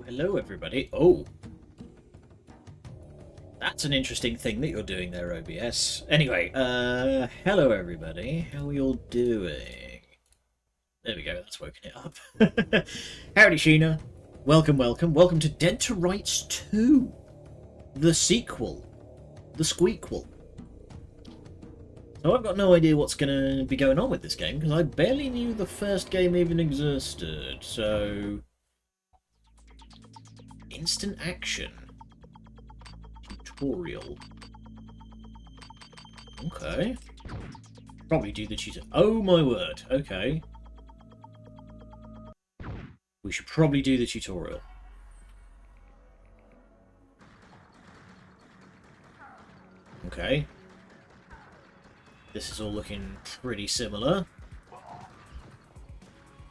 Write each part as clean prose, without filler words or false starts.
Hello everybody. Oh, that's an interesting thing that you're doing there, OBS. Anyway, hello everybody. How are you all doing? There we go, that's woken it up. Howdy Sheena. Welcome, welcome. Welcome to Dead to Rights 2. The sequel. The squeakquel. So I've got no idea what's going to be going on with this game, because I barely knew the first game even existed, so... Instant action. Tutorial. Okay. Probably do the tutorial. Oh my word. Okay. We should probably do the tutorial. Okay. This is all looking pretty similar.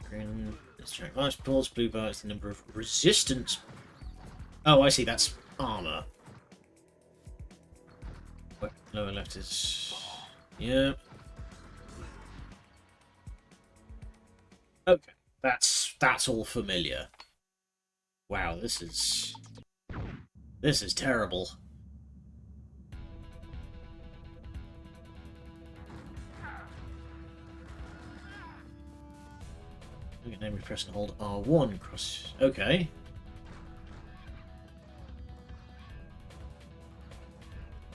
Green, let's check. Ice balls, blue bars, the number of resistance. Oh, I see. That's armor. Lower left is... Yeah. Okay. That's all familiar. Wow, this is terrible. Okay, now we press and hold R1 cross. Okay.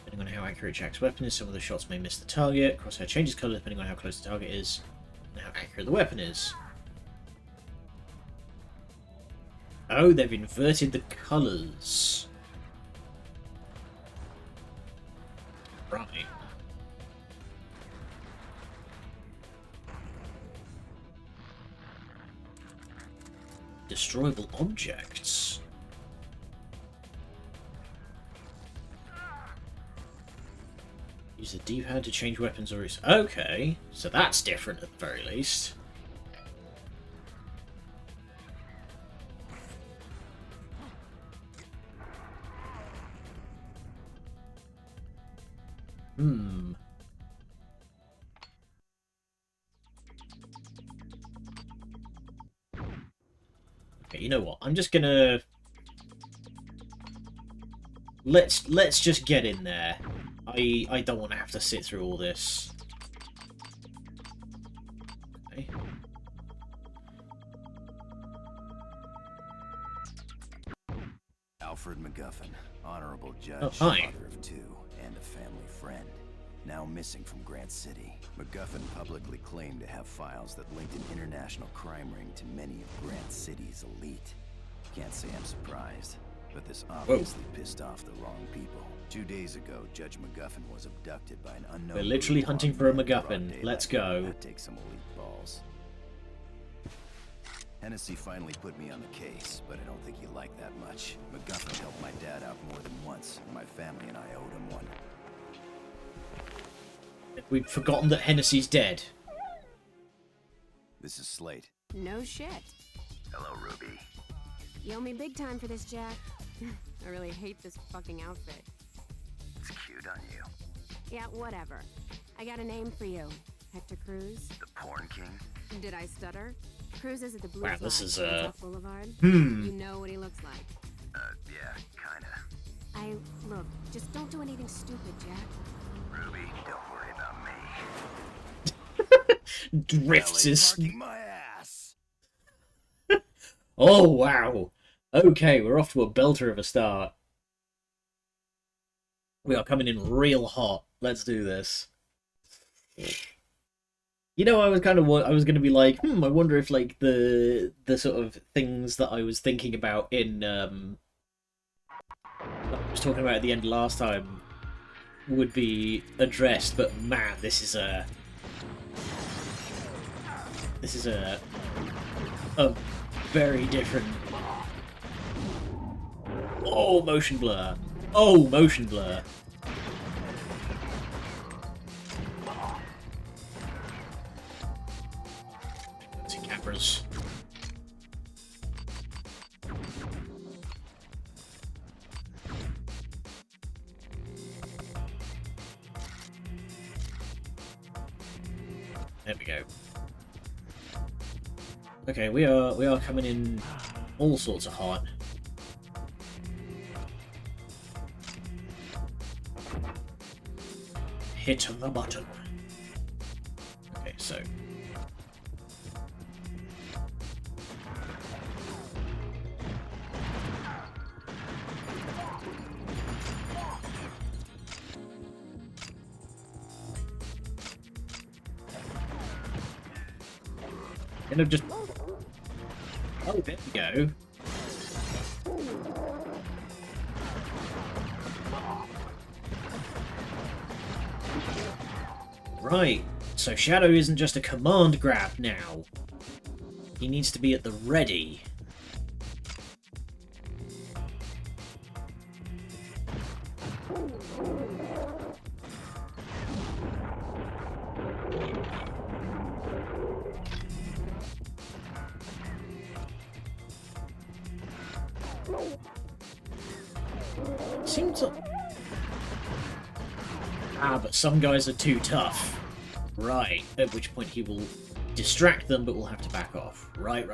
Depending on how accurate Jack's weapon is, some of the shots may miss the target. Crosshair changes colour depending on how close the target is and how accurate the weapon is. Oh, they've inverted the colours. Right. Destroyable objects. Use the D-pad to change weapons or... Okay, so that's different at the very least. Okay, you know what? I'm just gonna... Let's just get in there. I don't want to have to sit through all this. Okay. Alfred MacGuffin, honorable judge, Oh, hi. father of two, and a family friend. Now missing from Grant City, MacGuffin publicly claimed to have files that linked an international crime ring to many of Grant City's elite. Can't say I'm surprised, but this obviously pissed off the wrong people. 2 days ago, Judge MacGuffin was abducted by an unknown... We're literally hunting for a MacGuffin. Let's go. That takes some elite balls. Hennessy finally put me on the case, but I don't think he liked that much. MacGuffin helped my dad out more than once, and my family and I owed him one. We've forgotten that Hennessy's dead. This is Slate. No shit. Hello, Ruby. You owe me big time for this, Jack. I really hate this fucking outfit. It's cute on you. Yeah, whatever. I got a name for you. Hector Cruz. The Porn King? Did I stutter? Cruz is at the Blues Wow, this is, Boulevard. Hmm. You know what he looks like. Yeah, kinda. Look, just don't do anything stupid, Jack. Ruby, don't worry about me. Drifts his... Parking my ass! Oh, wow. Okay, we're off to a belter of a start. We are coming in real hot. Let's do this. You know, I was going to be like, I wonder if, like, the sort of things that I was thinking about in, I was talking about at the end last time would be addressed, but man, this is a very different... Oh, motion blur. Oh, motion blur. Let's see cameras. There we go. Okay, we are coming in all sorts of hot. Hit the button. Okay, so... kind of just... Oh, there we go. Right, so Shadow isn't just a command grab now. He needs to be at the ready. Seems like... Ah, but some guys are too tough. Right, at which point he will distract them, but will have to back off. Right.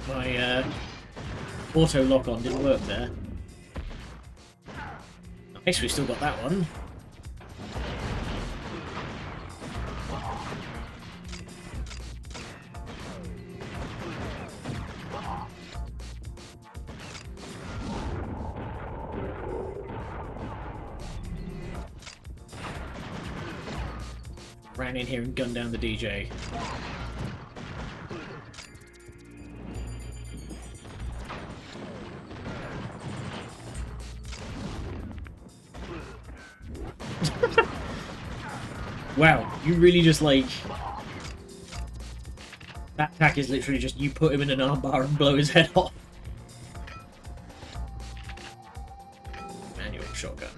My auto lock-on didn't work there. Nice, we still got that one. Ran in here and gunned down the DJ. Wow, you really just like... That attack is literally just you put him in an armbar and blow his head off. Manual shotgun.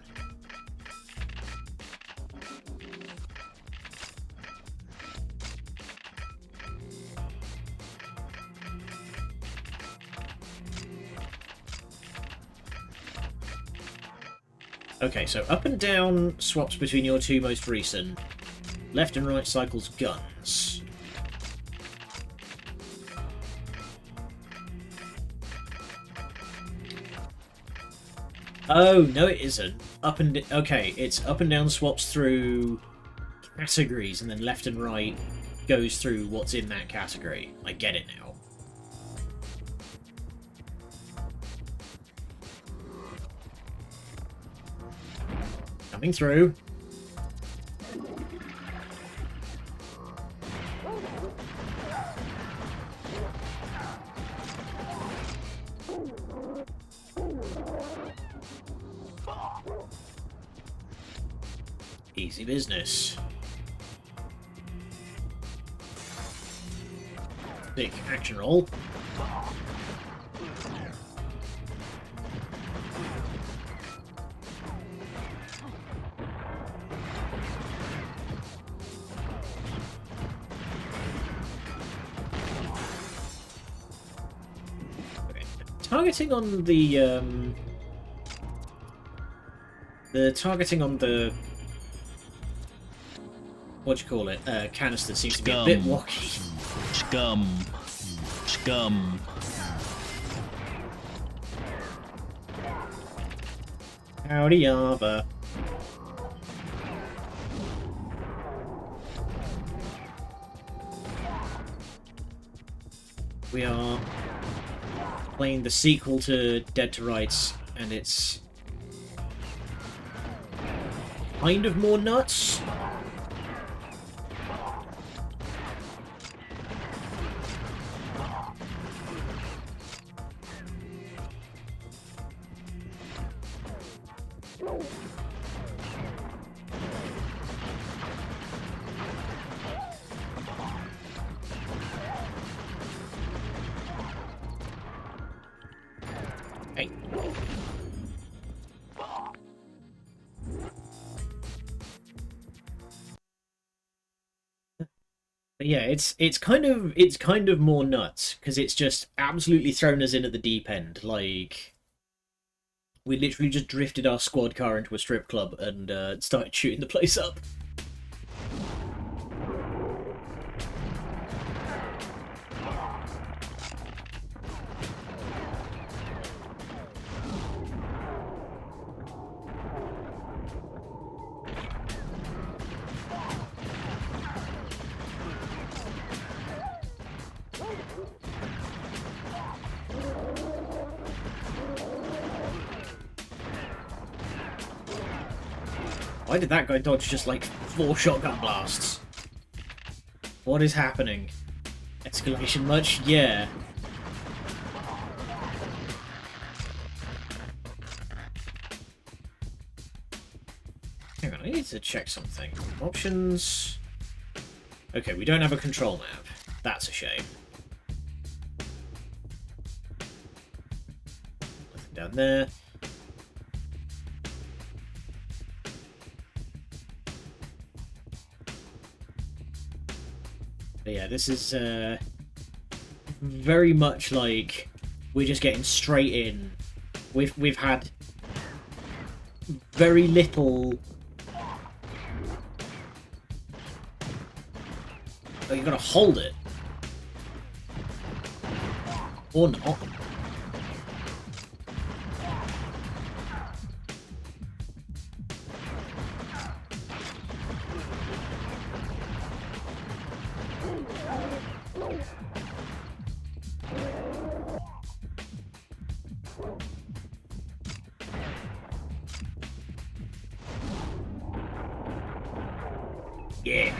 Okay, so up and down swaps between your two most recent. Left and right cycles guns. Oh, no it isn't. Okay, it's up and down swaps through categories, and then left and right goes through what's in that category. I get it now. Coming through. Easy business. Big action roll. Targeting on the targeting on the what do you call it? Canister seems to be a bit wacky. Scum. Howdy, Yava. We are playing the sequel to Dead to Rights, and it's kind of more nuts. But yeah, it's kind of more nuts because it's just absolutely thrown us in at the deep end. Like we literally just drifted our squad car into a strip club and started shooting the place up. Why did that guy dodge just like 4 shotgun blasts? What is happening? Escalation much? Yeah. Hang on, I need to check something. Options. Okay, we don't have a control map. That's a shame. Nothing down there. But yeah, this is very much like we're just getting straight in. We've had very little. Oh, you gotta hold it. Or not. Yeah.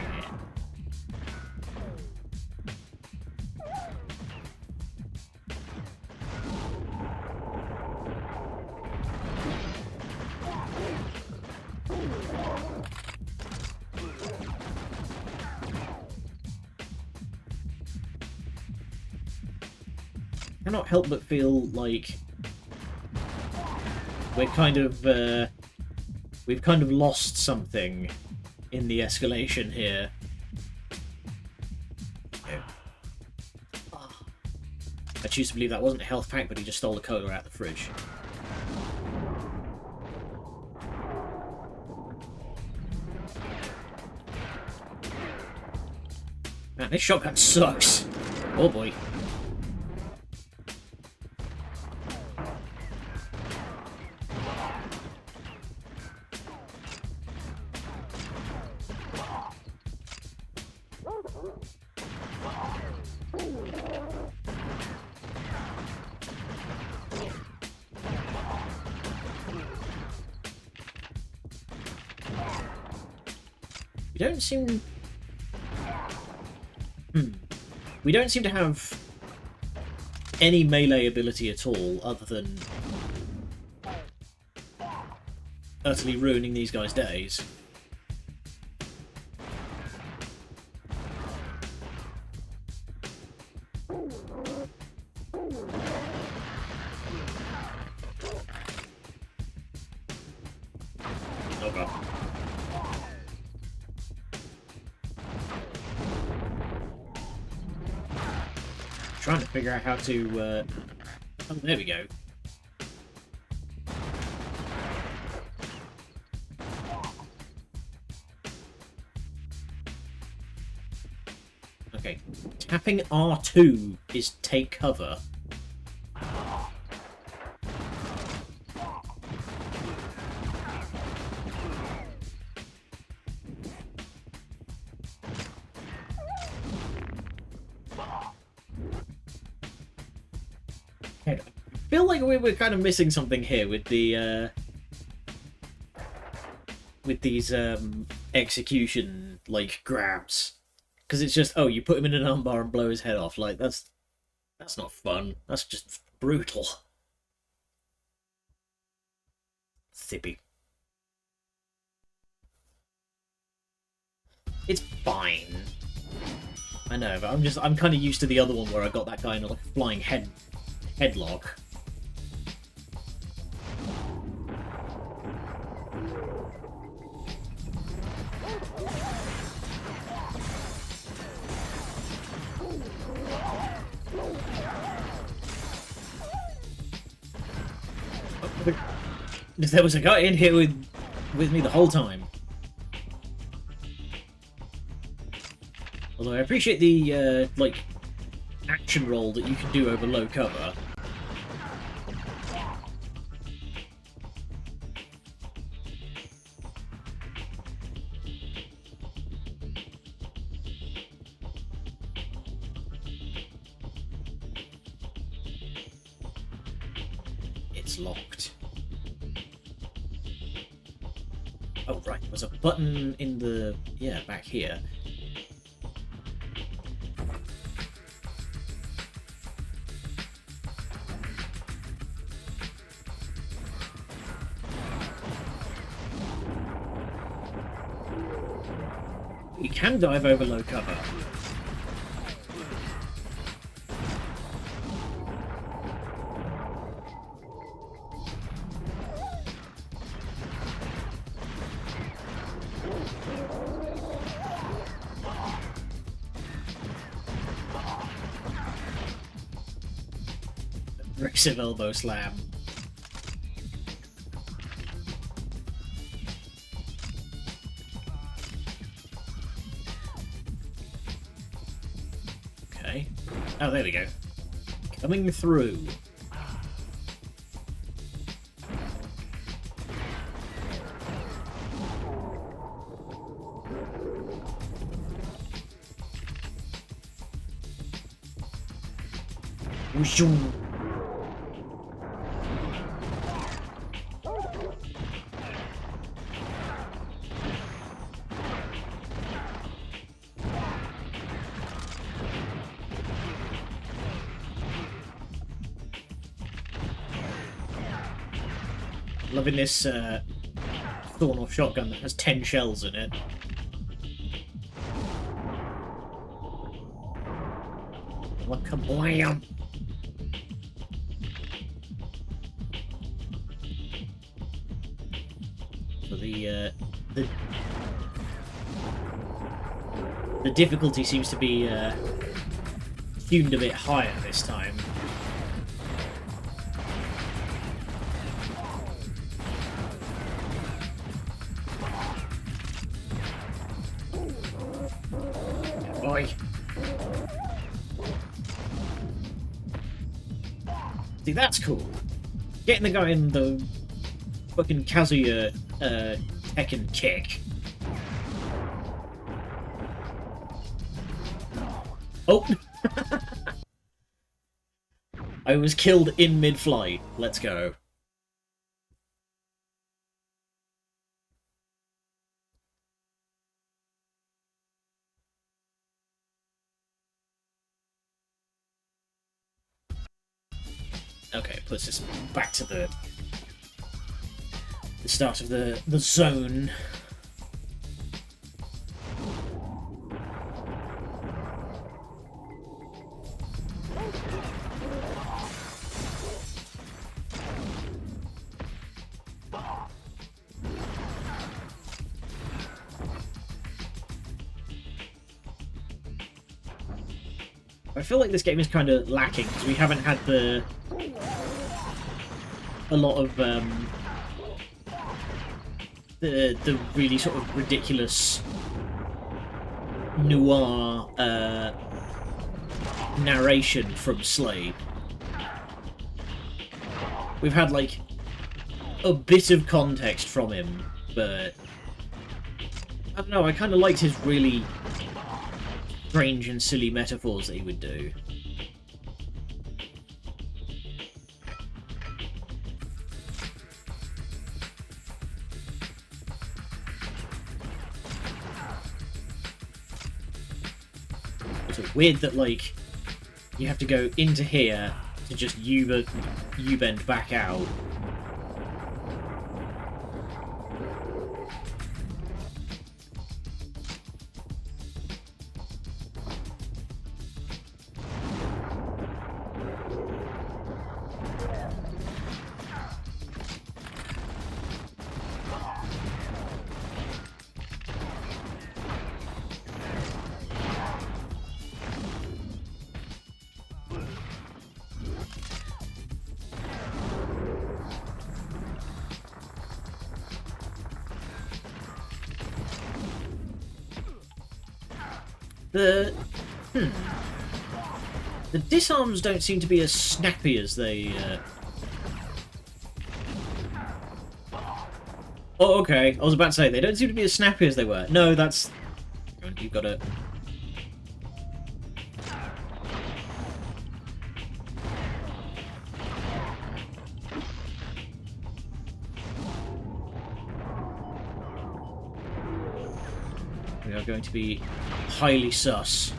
Cannot help but feel like we've kind of lost something in the escalation here. I choose to believe that wasn't a health pack, but he just stole a cola out of the fridge. Man, this shotgun sucks. Oh boy. We don't seem... We don't seem to have any melee ability at all, other than utterly ruining these guys' days. Oh god. Trying to figure out how to, oh, there we go. Okay. Tapping R2 is take cover. I feel like we're kind of missing something here with the with these execution like grabs, because it's just, oh, you put him in an armbar and blow his head off. Like that's not fun. That's just brutal. Sippy. It's fine. I know, but I'm kind of used to the other one where I got that guy in a like flying headlock. There was a guy in here with me the whole time. Although I appreciate the, like, action roll that you can do over low cover. It's locked. Oh, right, there's a button in the... yeah, back here. You can dive over low cover. Aggressive elbow slam. Okay. Oh, there we go. Coming through. Whooshoo. Loving this Thorn-off shotgun that has 10 shells in it. What kablam! So the difficulty seems to be tuned a bit higher this time. Boy. See, that's cool. Getting the guy in the fucking Kazuya Tekken kick. Oh! I was killed in mid-flight. Let's go. Okay, puts us back to the start of the zone. I feel like this game is kind of lacking because we haven't had a lot of the really sort of ridiculous noir narration from Slade. We've had like a bit of context from him, but I don't know, I kind of liked his really strange and silly metaphors that he would do. It's weird that, like, you have to go into here to just U-bend back out. The the disarms don't seem to be as snappy as they. Oh, okay. I was about to say they don't seem to be as snappy as they were. No, that's. You've got to. We are going to be highly sus.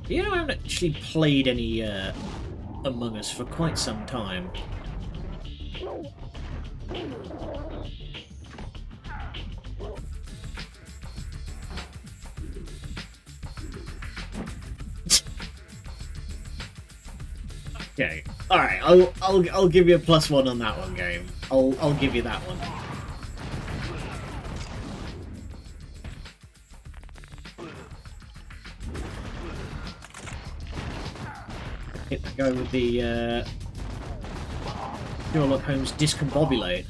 You know, I haven't actually played any Among Us for quite some time. Okay, all right. I'll give you a +1 on that one, game. I'll give you that one. Hit that guy with the Sherlock Holmes discombobulate.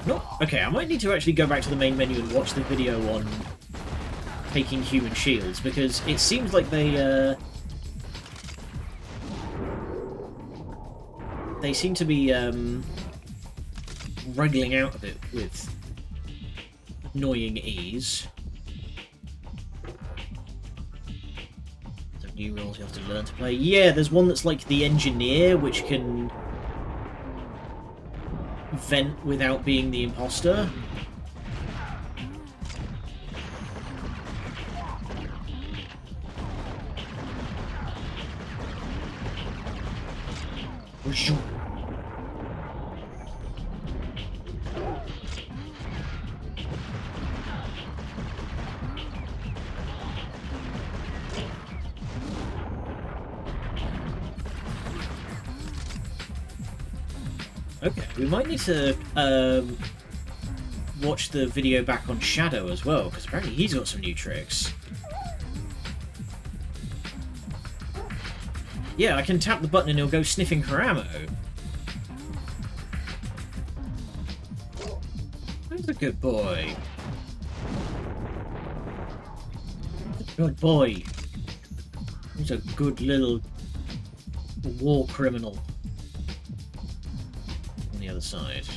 Nope. Okay, I might need to actually go back to the main menu and watch the video on taking human shields, because it seems like they seem to be wriggling out of it with annoying ease. So new rules you have to learn to play. Yeah, there's one that's like the engineer, which can vent without being the imposter. Okay, we might need to watch the video back on Shadow as well, because apparently he's got some new tricks. Yeah, I can tap the button and he'll go sniffing for ammo. He's a good boy. Good boy. He's a good little war criminal. On the other side.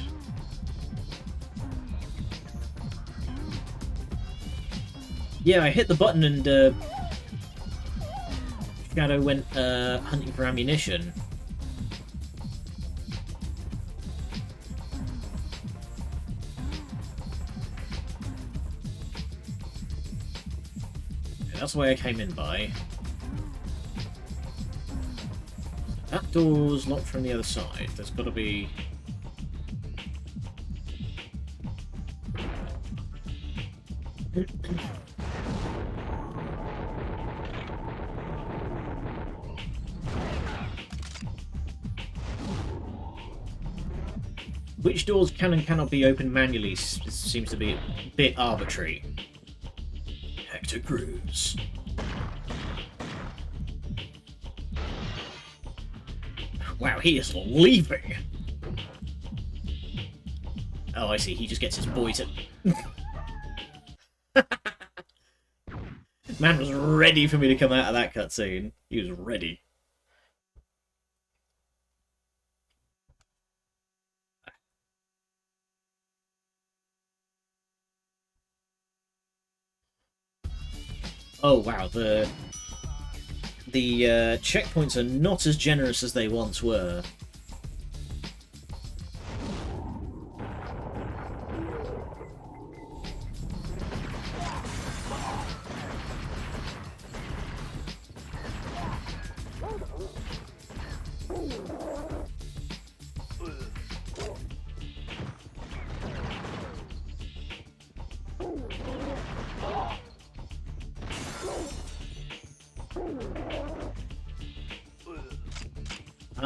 Yeah, I hit the button and Shadow went hunting for ammunition. Okay, that's the way I came in by. That door's locked from the other side. There's got to be... Which doors can and cannot be opened manually seems to be a bit arbitrary. Hector Cruz. Wow, he is leaping! Oh, I see, he just gets his boy to... Man was ready for me to come out of that cutscene. He was ready. Oh wow, the checkpoints are not as generous as they once were.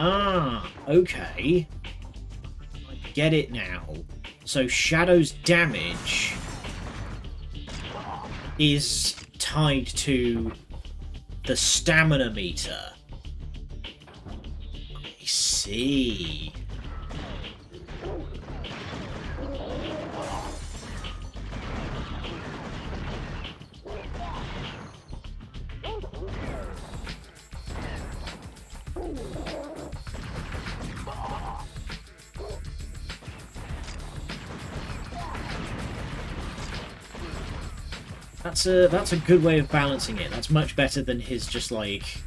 Ah, okay. I get it now. So Shadow's damage is tied to the stamina meter. I see. That's a good way of balancing it. That's much better than his just like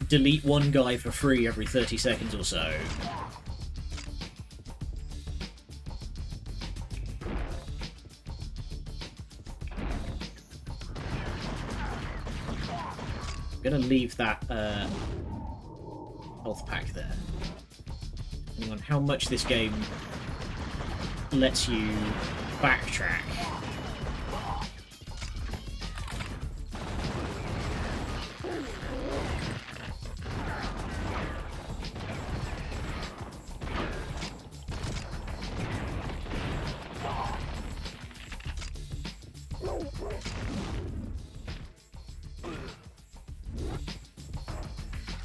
delete one guy for free every 30 seconds or so. I'm gonna leave that health pack there. Depending on how much this game lets you backtrack.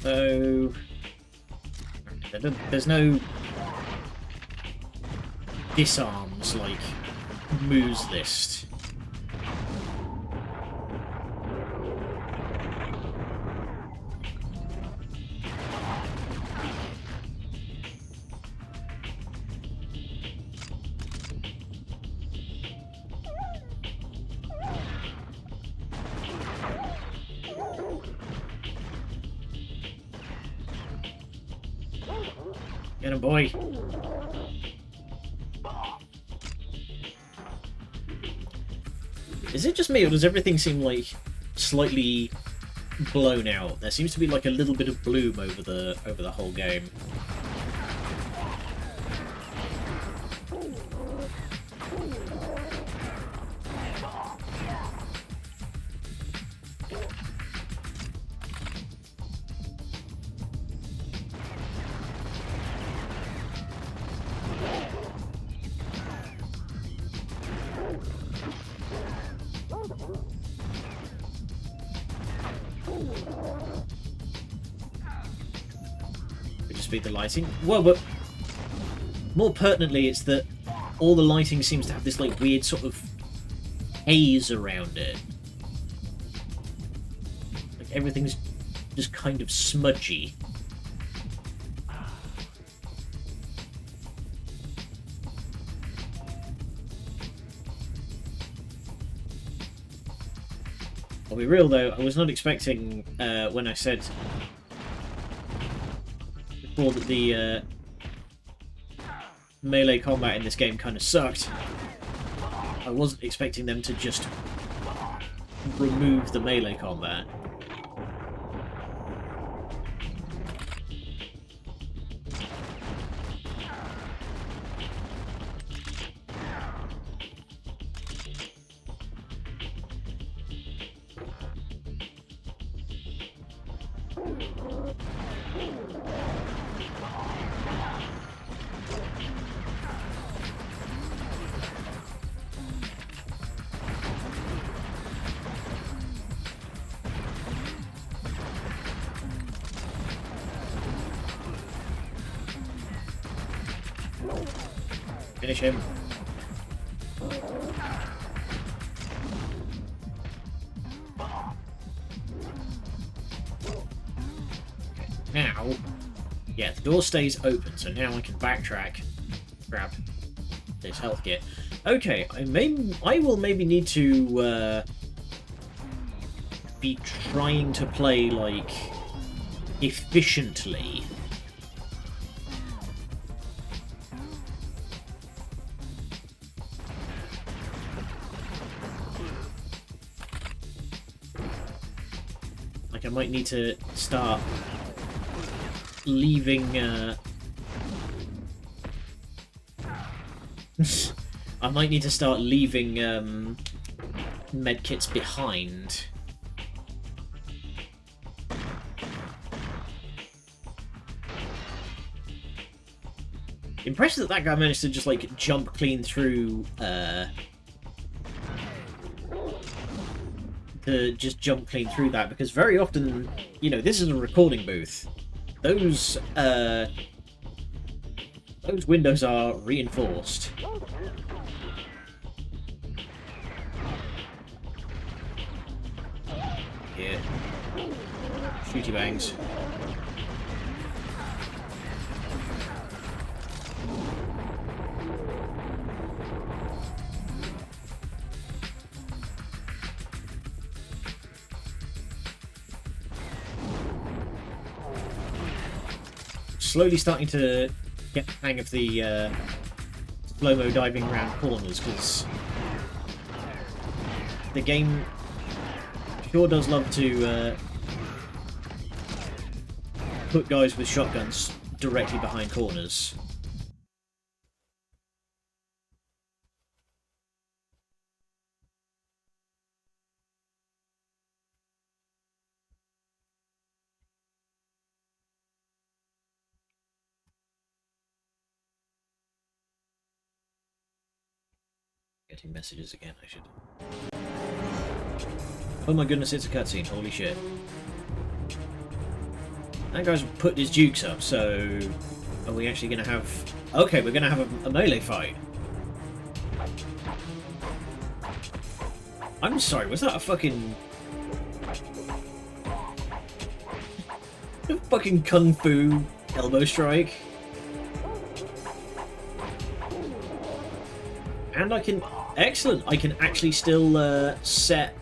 So there's no disarms like moves list. Get him, boy. Is it just me, or does everything seem like slightly blown out? There seems to be like a little bit of bloom over the whole game. Could just be the lighting. Well, but more pertinently, it's that all the lighting seems to have this like weird sort of haze around it. Like everything's just kind of smudgy. I'll be real though, I was not expecting when I said before that the melee combat in this game kind of sucked. I wasn't expecting them to just remove the melee combat. Finish him. Now, yeah, the door stays open, so now I can backtrack, grab this health kit. Okay, I will maybe need to be trying to play like efficiently. Like I might need to start leaving I might need to start leaving medkits behind. Impressive that that guy managed to just, like, jump clean through, to just jump clean through that, because very often, you know, this is a recording booth. Those windows are reinforced. Here. Shooty bangs. Slowly starting to get the hang of the slow-mo diving around corners, because the game sure does love to put guys with shotguns directly behind corners. Getting messages again, I should. Oh my goodness, it's a cutscene, holy shit. That guy's put his dukes up, so are we actually going to have... Okay, we're going to have a melee fight. I'm sorry, was that a fucking... a fucking kung fu elbow strike? And I can... Excellent! I can actually still set...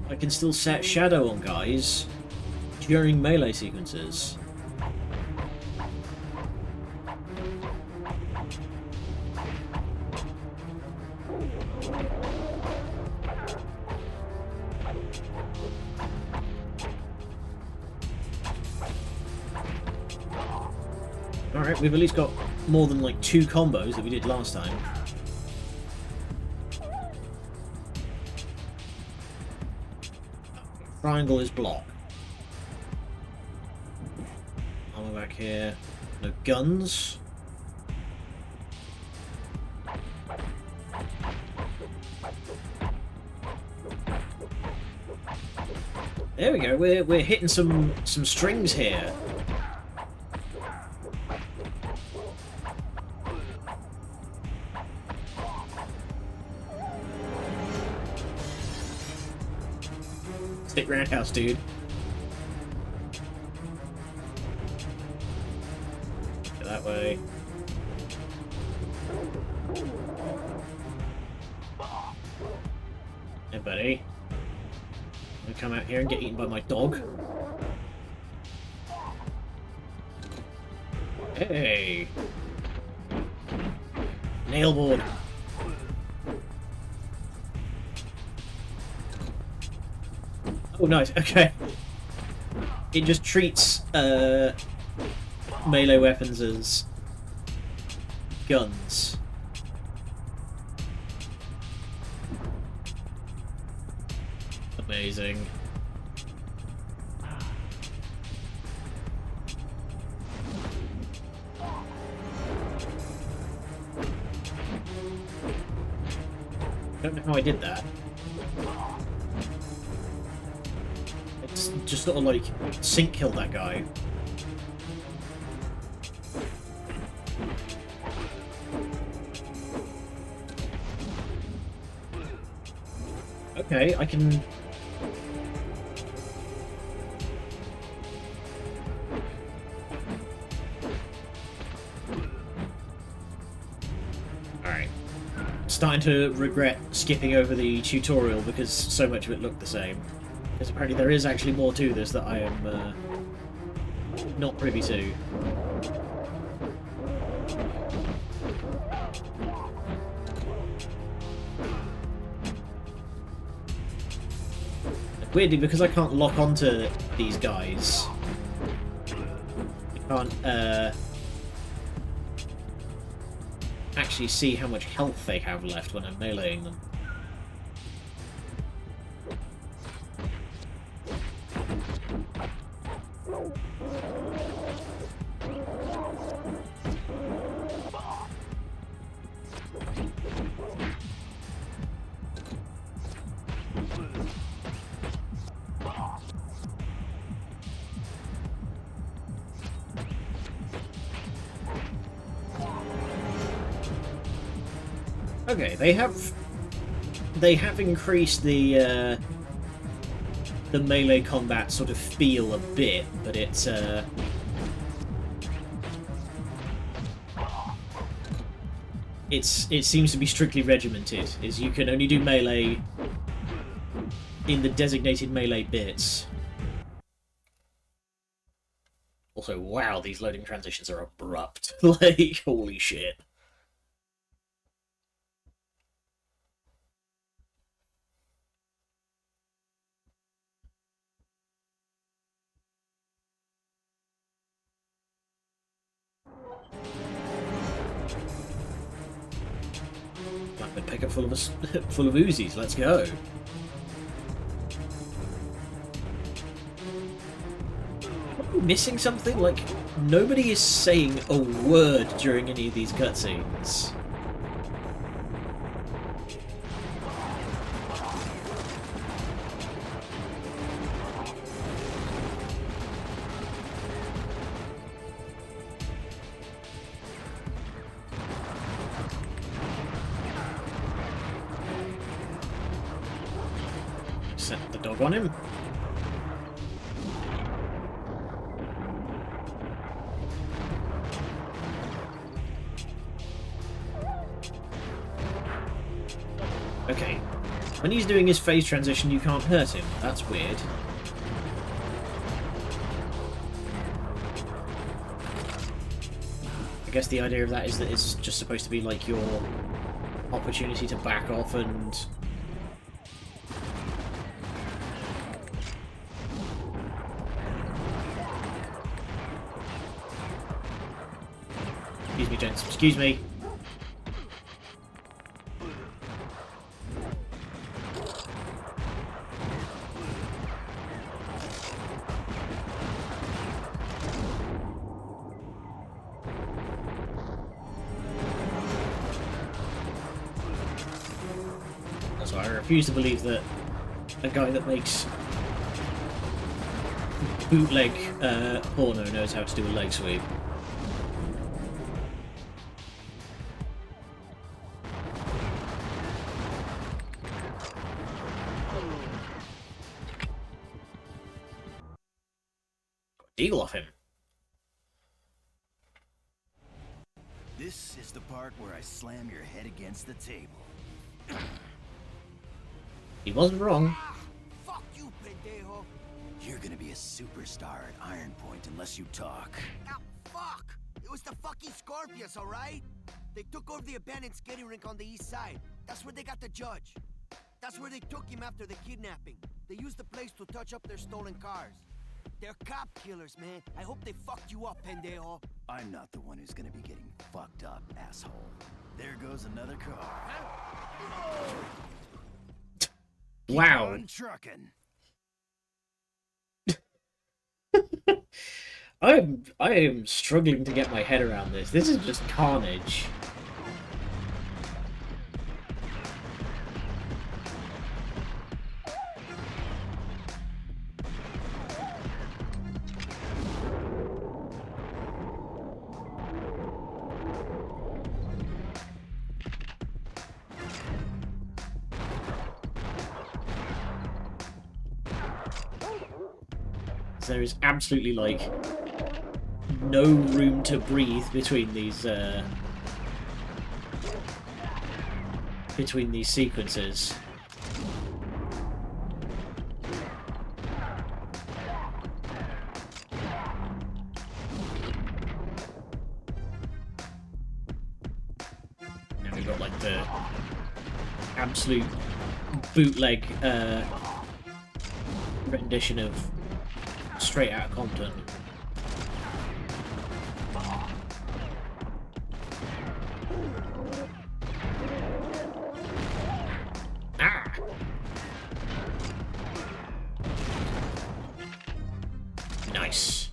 I can still set shadow on guys during melee sequences. Alright, we've at least got more than like 2 combos that we did last time. Triangle is block. Armor back here. No guns. There we go. We're hitting some strings here. Stick roundhouse, dude. Go that way. Hey, buddy. I'm gonna come out here and get eaten by my dog. Hey! Nailboard. Oh, nice. Okay. It just treats melee weapons as guns. Amazing. I don't know how I did that. It's just sort of like sync kill that guy. Okay, I can... Alright. Starting to regret skipping over the tutorial because so much of it looked the same. Because apparently there is actually more to this that I am not privy to. Weirdly, because I can't lock onto these guys, I can't actually see how much health they have left when I'm meleeing them. Okay, they have increased the melee combat sort of feel a bit, but it seems to be strictly regimented. Is you can only do melee in the designated melee bits. Also, wow, these loading transitions are abrupt. Like, holy shit. Flatbed pickup full of full of Uzis. Let's go. Am I missing something? Like, nobody is saying a word during any of these cutscenes. Set the dog on him. Okay. When he's doing his phase transition, you can't hurt him. That's weird. I guess the idea of that is that it's just supposed to be like your opportunity to back off and... Excuse me, gents. Excuse me. So I refuse to believe that a guy that makes bootleg porno knows how to do a leg sweep. Deal off him. This is the part where I slam your head against the table. He wasn't wrong. Fuck you, pendejo. You're gonna be a superstar at Iron Point unless you talk. Ah, fuck! It was the fucking Scorpions, alright? They took over the abandoned skating rink on the east side. That's where they got the judge. That's where they took him after the kidnapping. They used the place to touch up their stolen cars. They're cop killers, man. I hope they fucked you up, pendejo. I'm not the one who's gonna be getting fucked up, asshole. There goes another car. Keep Wow. on trucking. I am struggling to get my head around this. This is just carnage. There is absolutely, like, no room to breathe between these sequences. Now we've got, like, the absolute bootleg rendition of Straight Outta Compton. Ah! Nice.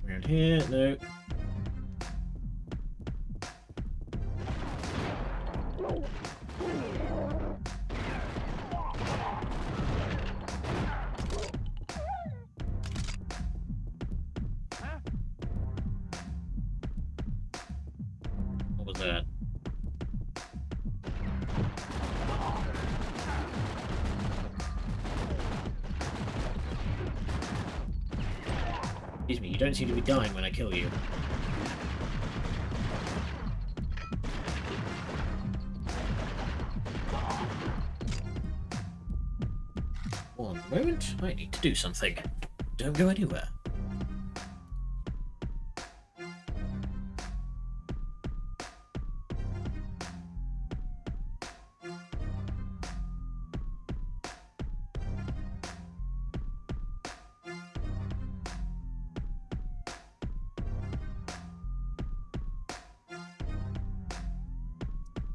Around here, no. that? Excuse me, you don't seem to be dying when I kill you. One moment, I need to do something. Don't go anywhere.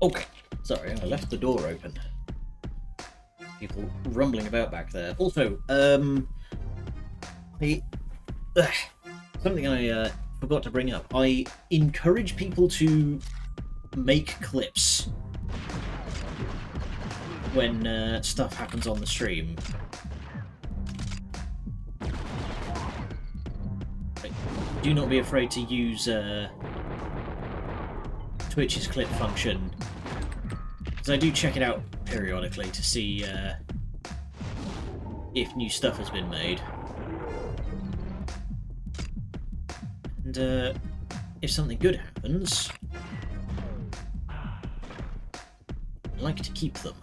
Okay, sorry, I left the door open. People rumbling about back there. Also, something I forgot to bring up. I encourage people to make clips when stuff happens on the stream. Do not be afraid to use Twitch's clip function, because I do check it out periodically to see if new stuff has been made. And if something good happens, I like to keep them.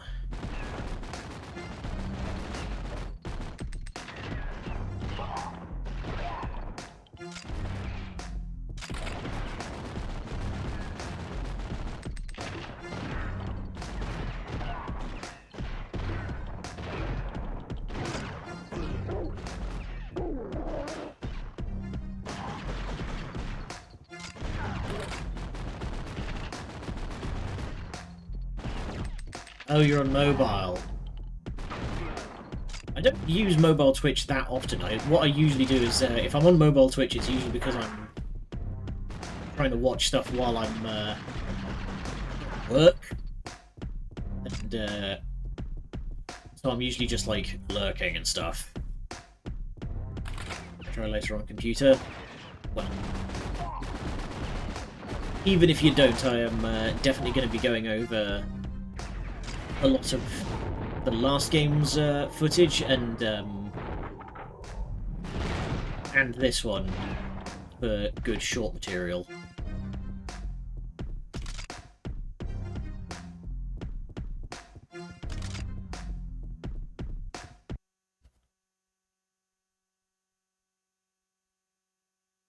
Oh, you're on mobile. I don't use mobile Twitch that often. What I usually do is, if I'm on mobile Twitch, it's usually because I'm trying to watch stuff while I'm at work. And so I'm usually just, like, lurking and stuff. Try later on computer. Well, even if you don't, I am definitely going to be going over a lot of the last game's footage and this one for good short material.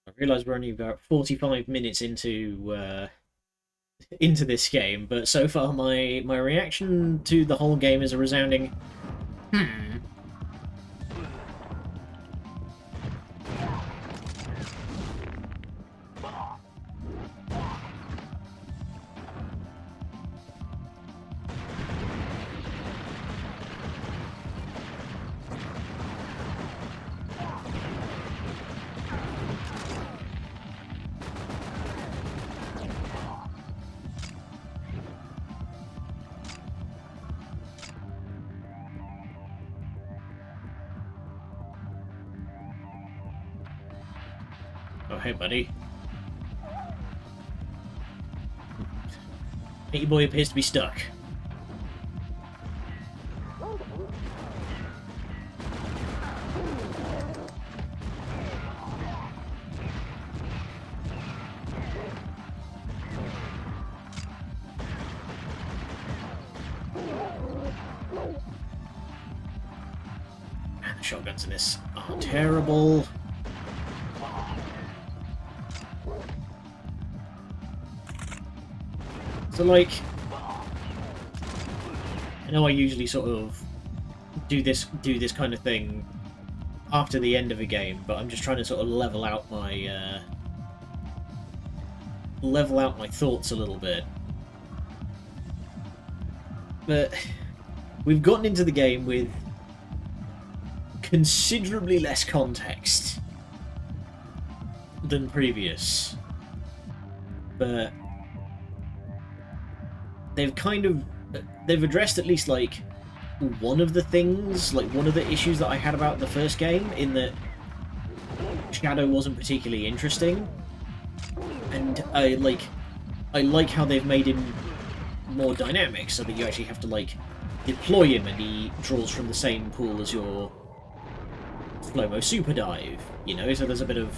I realise we're only about 45 minutes into this game, but so far my reaction to the whole game is a resounding Oh, hey, buddy. Your boy appears to be stuck. Man, the shotguns in this are terrible. So, like, I know I usually sort of do this kind of thing after the end of a game, but I'm just trying to sort of level out my thoughts a little bit. But we've gotten into the game with considerably less context than previous, but they've addressed at least, like, one of the things, like, one of the issues that I had about the first game, in that Shadow wasn't particularly interesting, and I, like, I like how they've made him more dynamic, so that you actually have to, like, deploy him and he draws from the same pool as your slow-mo super dive, you know, so there's a bit of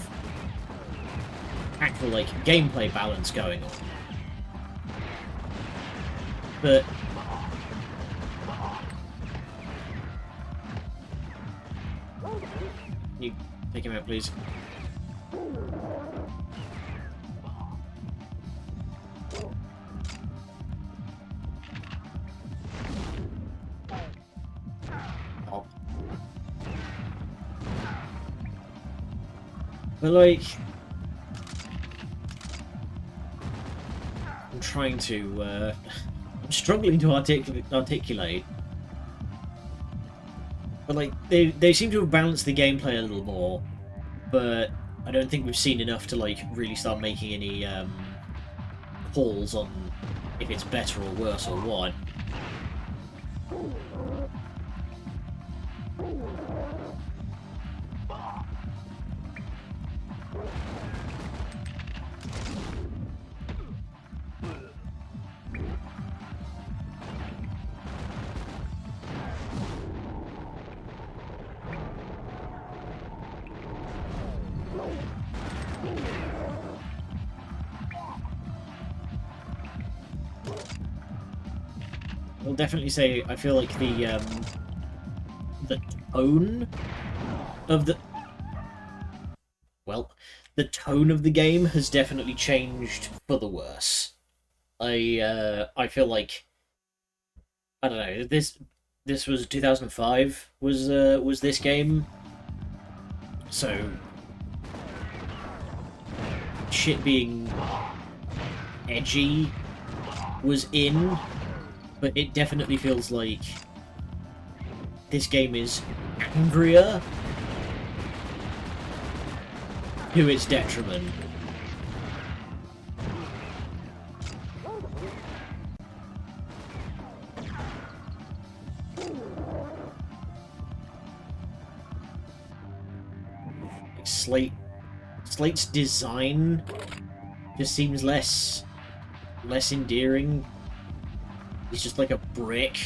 actual, like, gameplay balance going on. But can you take him out, please? Oh. But, like, I'm trying to, I'm struggling to articulate. But, like, they seem to have balanced the gameplay a little more, but I don't think we've seen enough to, like, really start making any, calls on if it's better or worse or what. I'll definitely say I feel like the tone of the the tone of the game has definitely changed for the worse. I feel like, I don't know, this was 2005 was this game, so shit being edgy was in. But it definitely feels like this game is angrier to its detriment. Like Slate's design just seems less endearing. He's just like a brick.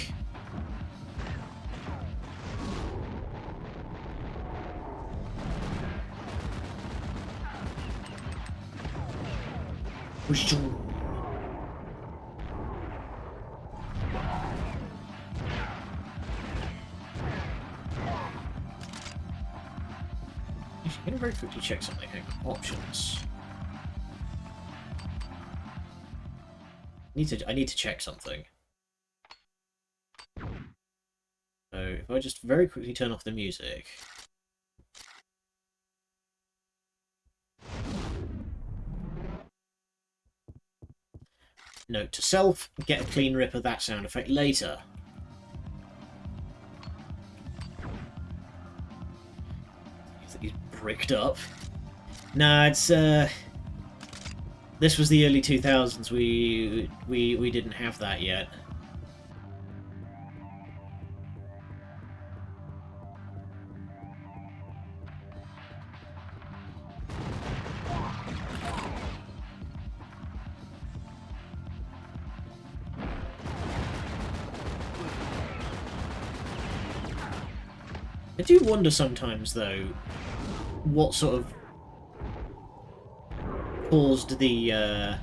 I'm gonna very quickly check something. Options. I need to check something. So if I just very quickly turn off the music. Note to self, get a clean rip of that sound effect later. He's bricked up. Nah, it's this was the early 2000s. We didn't have that yet. I do wonder sometimes, though, what sort of caused the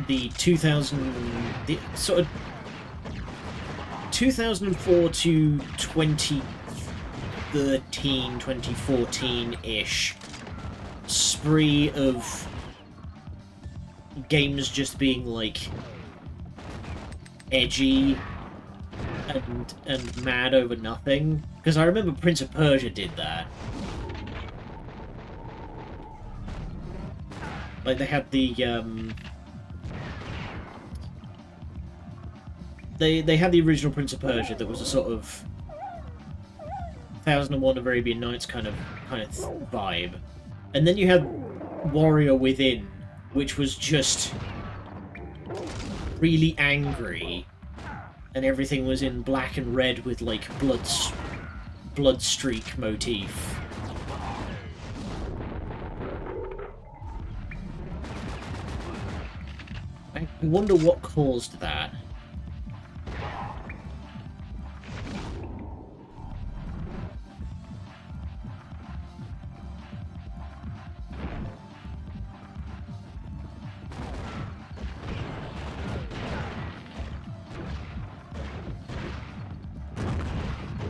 2004 to 2013, 2014-ish spree of games just being, like, edgy and mad over nothing. Because I remember Prince of Persia did that. Like, they had the, They had the original Prince of Persia that was a sort of 1001 Arabian Nights kind of vibe. And then you had Warrior Within, which was just really angry, and everything was in black and red with, like, blood streak motif. I wonder what caused that.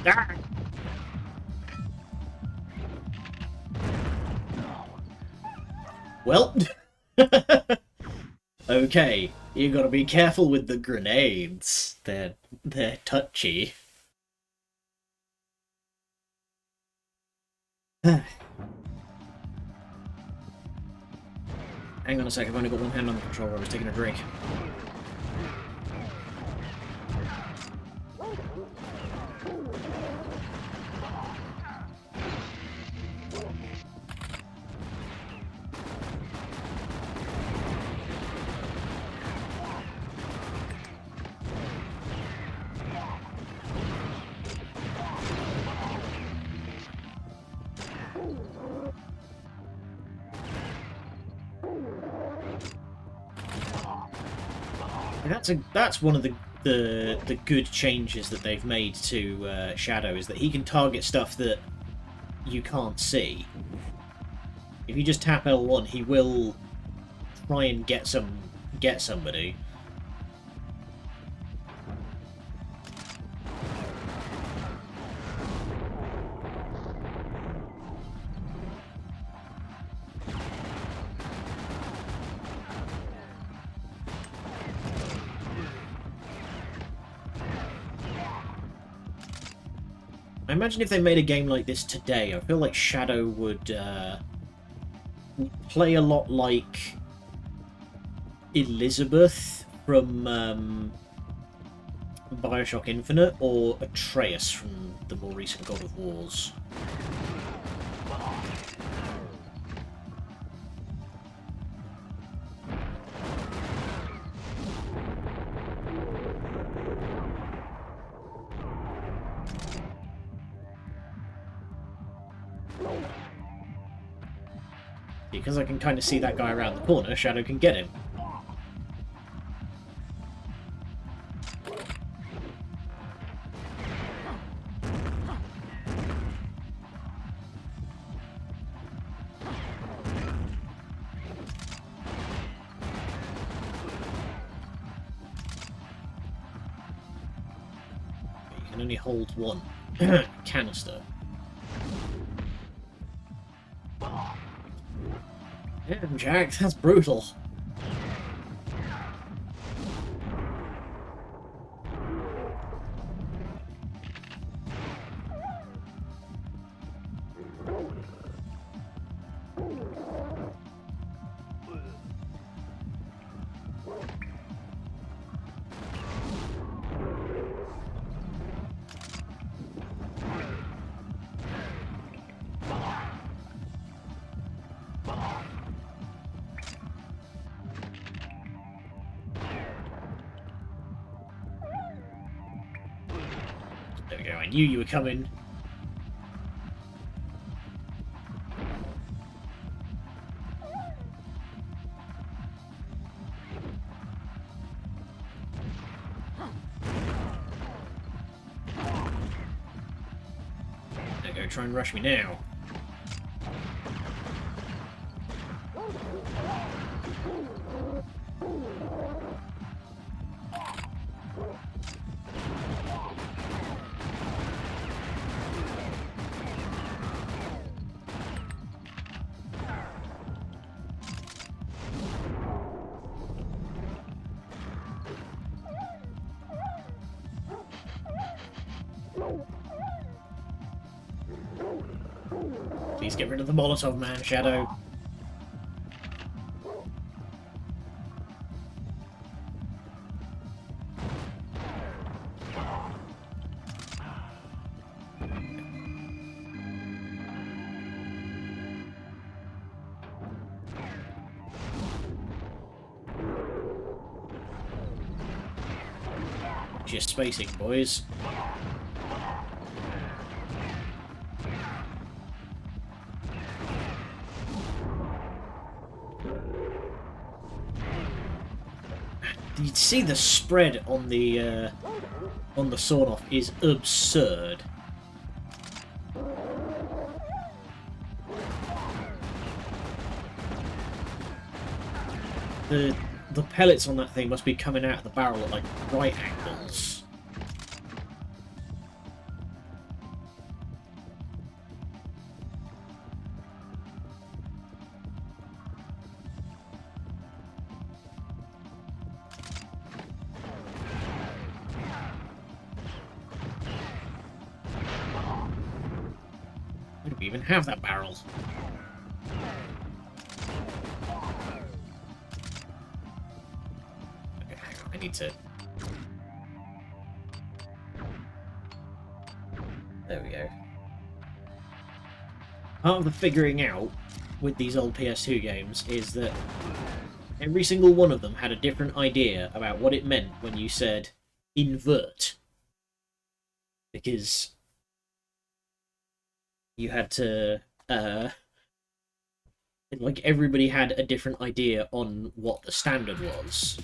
Ah! Well, okay, you gotta be careful with the grenades. They're touchy. Hang on a sec, I've only got one hand on the controller, I was taking a drink. That's one of the good changes that they've made to Shadow, is that he can target stuff that you can't see. If you just tap L1, he will try and get somebody. I imagine if they made a game like this today, I feel like Shadow would play a lot like Elizabeth from Bioshock Infinite, or Atreus from the more recent God of Wars. Because I can kind of see that guy around the corner, Shadow can get him. You can only hold one canister. Damn, Jack, that's brutal. There we go, I knew you were coming. There you go, try and rush me now. Please get rid of the Molotov man, Shadow. Just spacing, boys. You see the spread on the sawn-off is absurd. The pellets on that thing must be coming out of the barrel at like right angles. Why do we even have that barrel? I need to... There we go. Part of the figuring out with these old PS2 games is that every single one of them had a different idea about what it meant when you said invert. Because you had to... like, everybody had a different idea on what the standard was.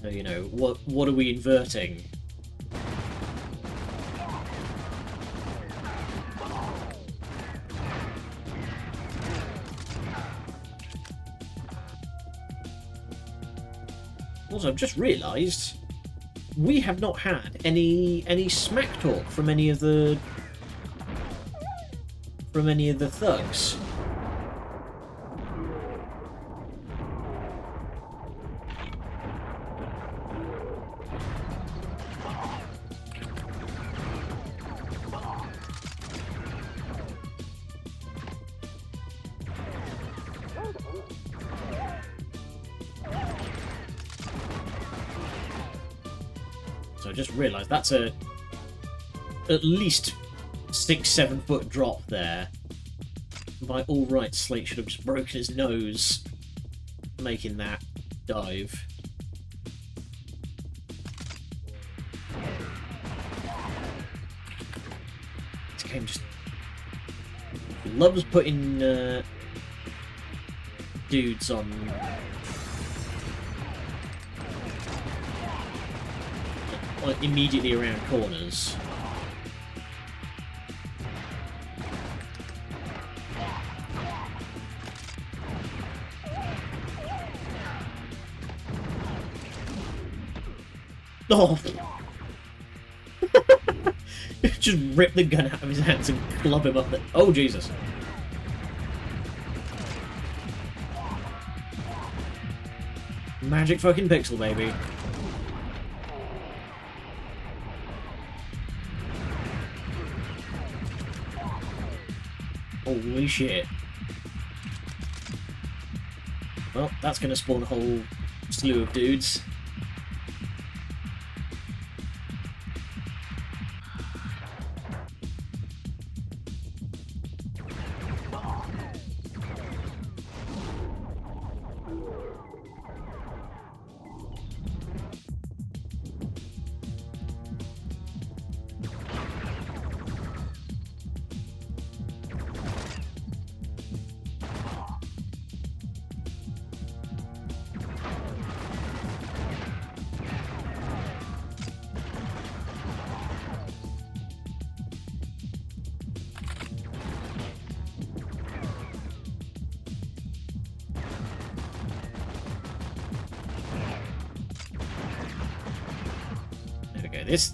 So, you know, what are we inverting? Also, I've just realised we have not had any smack talk from any of the thugs. So I just realised that's at least 6-7 foot drop there. By all rights, Slate should have just broken his nose making that dive. This game just loves putting dudes on immediately around corners. Oh! Just rip the gun out of his hands and club him up there. Oh, Jesus. Magic fucking pixel, baby. Holy shit. Well, that's going to spawn a whole slew of dudes.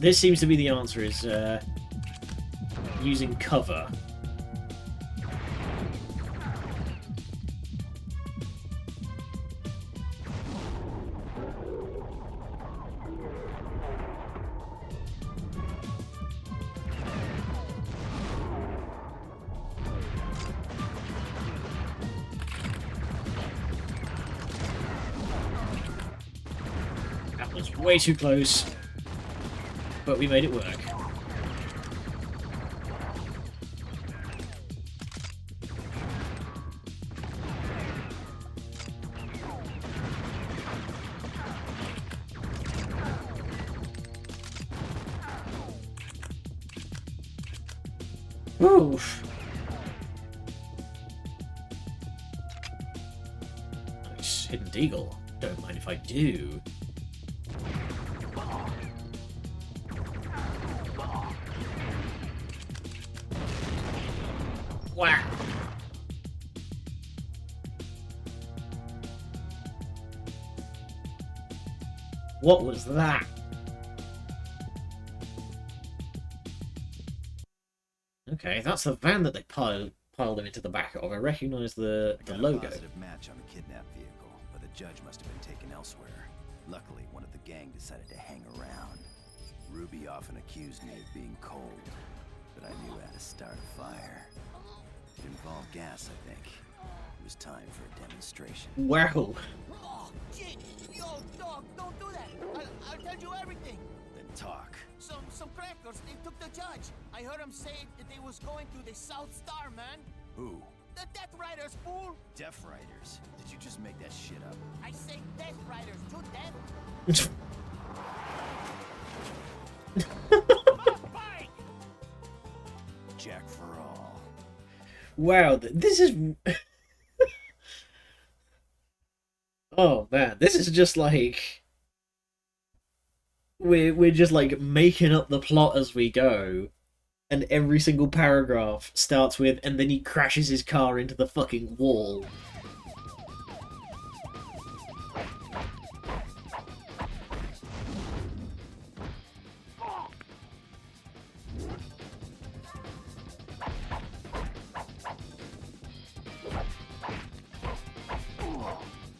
This seems to be the answer, is using cover. That was way too close. But we made it work. Oof. Nice hidden deagle. don't mind if I do. Wow. What was that? Okay, that's the van that they piled him into the back of. I recognise the Got logo. a positive match on the kidnapped vehicle, but the judge must have been taken elsewhere. Luckily, one of the gang decided to hang around. Ruby often accused me of being cold, but I knew how to start a fire. It involved gas, I think. It was time for a demonstration. Wow. Oh, shit! Yo, dog, don't do that! I'll tell you everything! Then talk. Some crackers, they took the judge. I heard them say that they was going to the South Star, man. Who? The Death Riders, fool! Deaf Riders. Did you just make that shit up? I say Death Riders, to death. Jack for all. Wow, this is... Oh man, this is just like... We're just like making up the plot as we go. And every single paragraph starts with, and then he crashes his car into the fucking wall.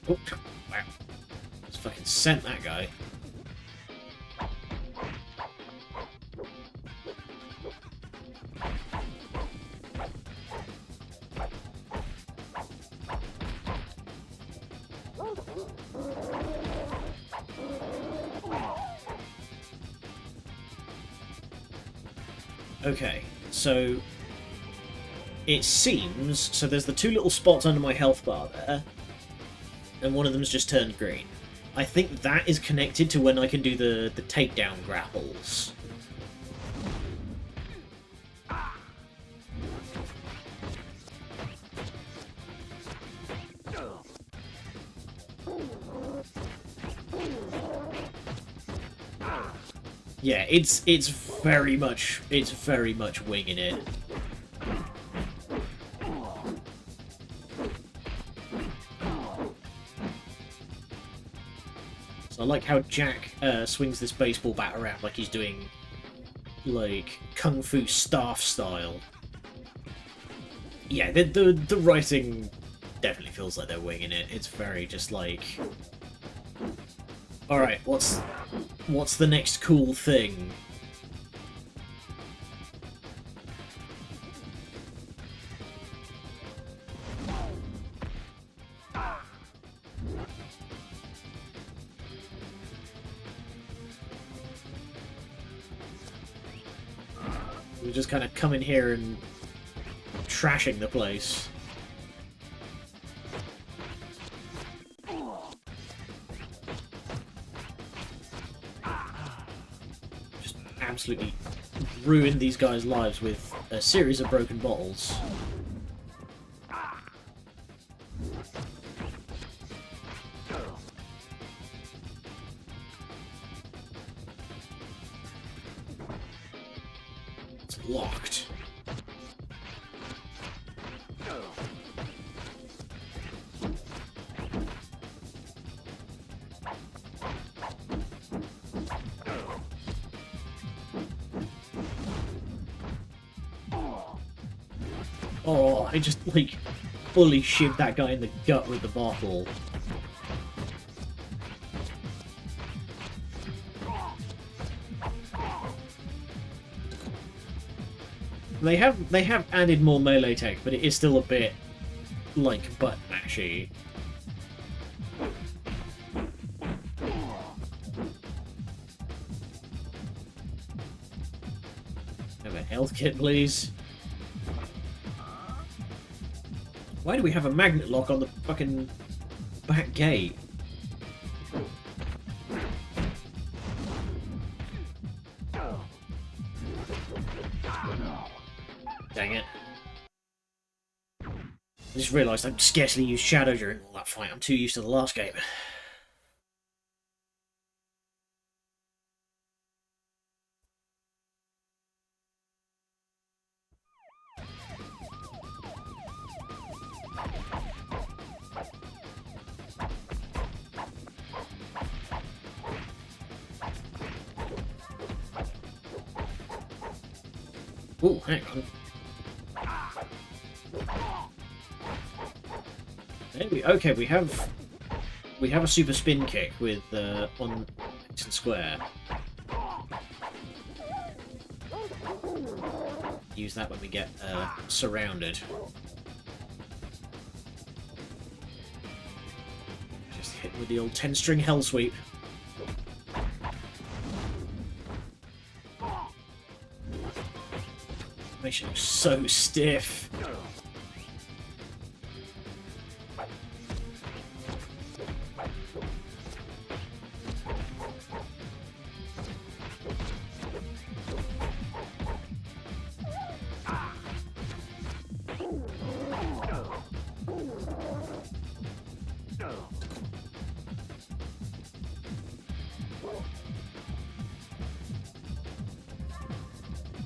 Oh, wow. Just fucking sent that guy. Okay, so it seems, so there's the two little spots under my health bar there, and one of them's just turned green. I think that is connected to when I can do the takedown grapples. Yeah, it's very much winging it. So I like how Jack swings this baseball bat around like he's doing like kung fu staff style. Yeah, the writing definitely feels like they're winging it. It's very just like, all right, what's the next cool thing? We're just kind of coming here and trashing the place. Just absolutely ruined these guys' lives with a series of broken bottles. It's locked. Oh, I just, like, fully shivved that guy in the gut with the bottle. They have added more melee tech, but it is still a bit, like, butt mashy. Have a health kit, please. Why do we have a magnet lock on the fucking back gate? Dang it. I just realised I scarcely used Shadow during all that fight. I'm too used to the last game. Ooh, hang on. Okay, we have a super spin kick with on X and square. Use that when we get surrounded. Just hit with the old 10-string hell sweep. Makes you look so stiff.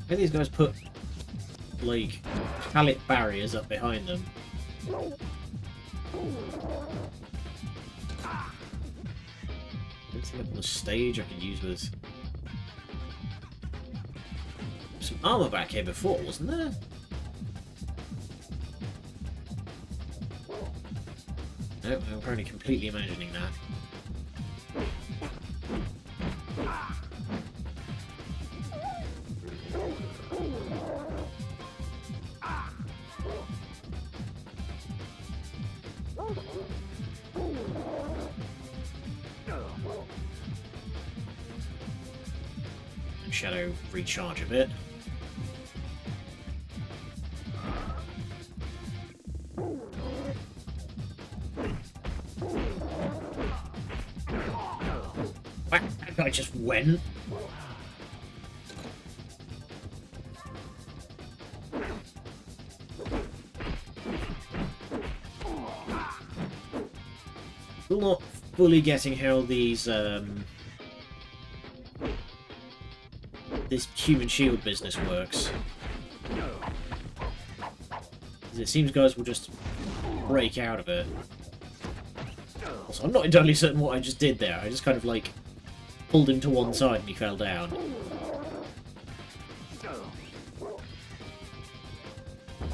How these guys put like pallet barriers up behind them? Anything up on the stage I could use with some armor back here before, wasn't there? No, I'm apparently completely imagining that. Shadow recharge a bit. That guy just went. Still not fully getting how these this human shield business works. It seems guys will just break out of it. Also, I'm not entirely certain what I just did there. I just kind of like pulled him to one side and he fell down.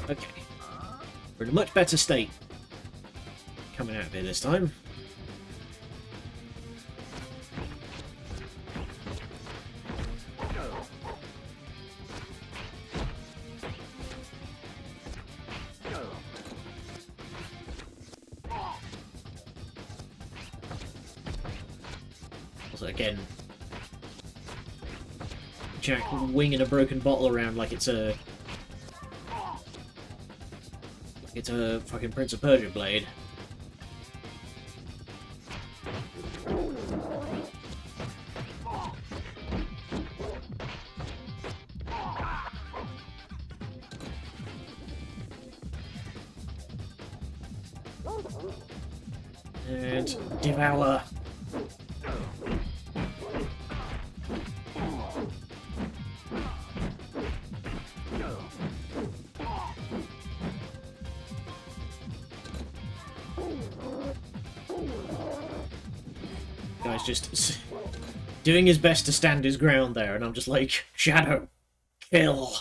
Okay. We're in a much better state coming out of here this time. Again, Jack winging a broken bottle around like it's a fucking Prince of Persia blade. And devour. Guy's just doing his best to stand his ground there, and I'm just like, Shadow, kill.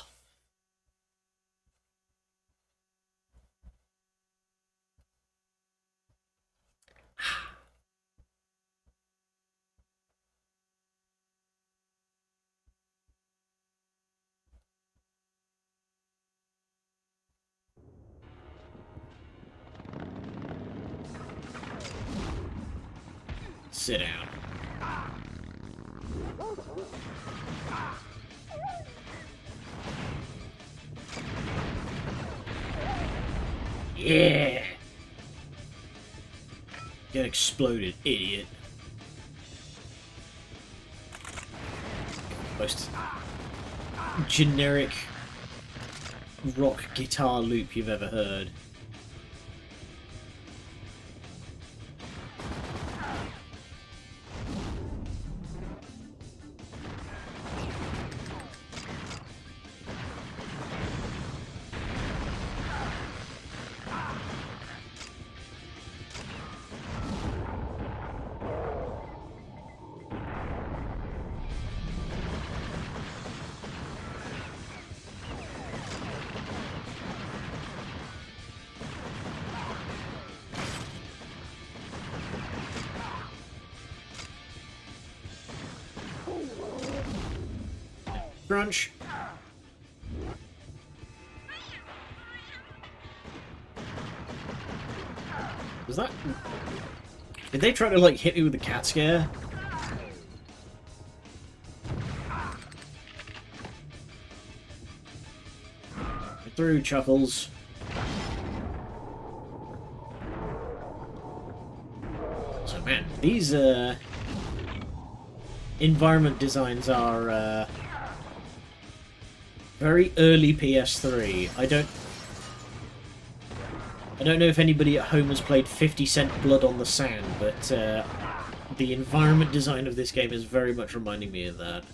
Sit down. Yeah! Get exploded, idiot. Most generic rock guitar loop you've ever heard. Crunch. Was that... Did they try to, like, hit me with the cat scare? Through, Chuckles. So, man, these, environment designs are, very early PS3. I don't know if anybody at home has played 50 Cent Blood on the Sand, but the environment design of this game is very much reminding me of that.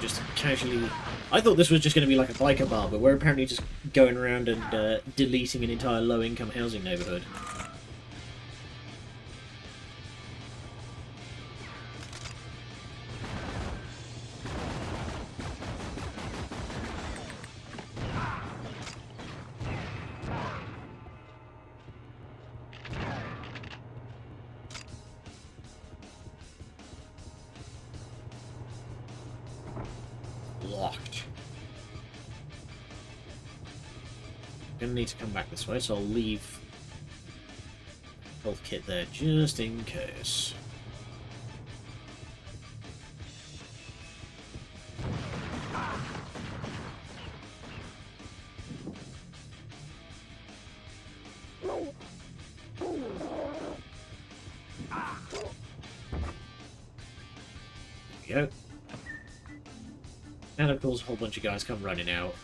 Just casually... I thought this was just going to be like a biker bar, but we're apparently just going around and deleting an entire low-income housing neighborhood. Locked. Gonna need to come back this way, so I'll leave health kit there just in case. There we go. And of course a whole bunch of guys come running out.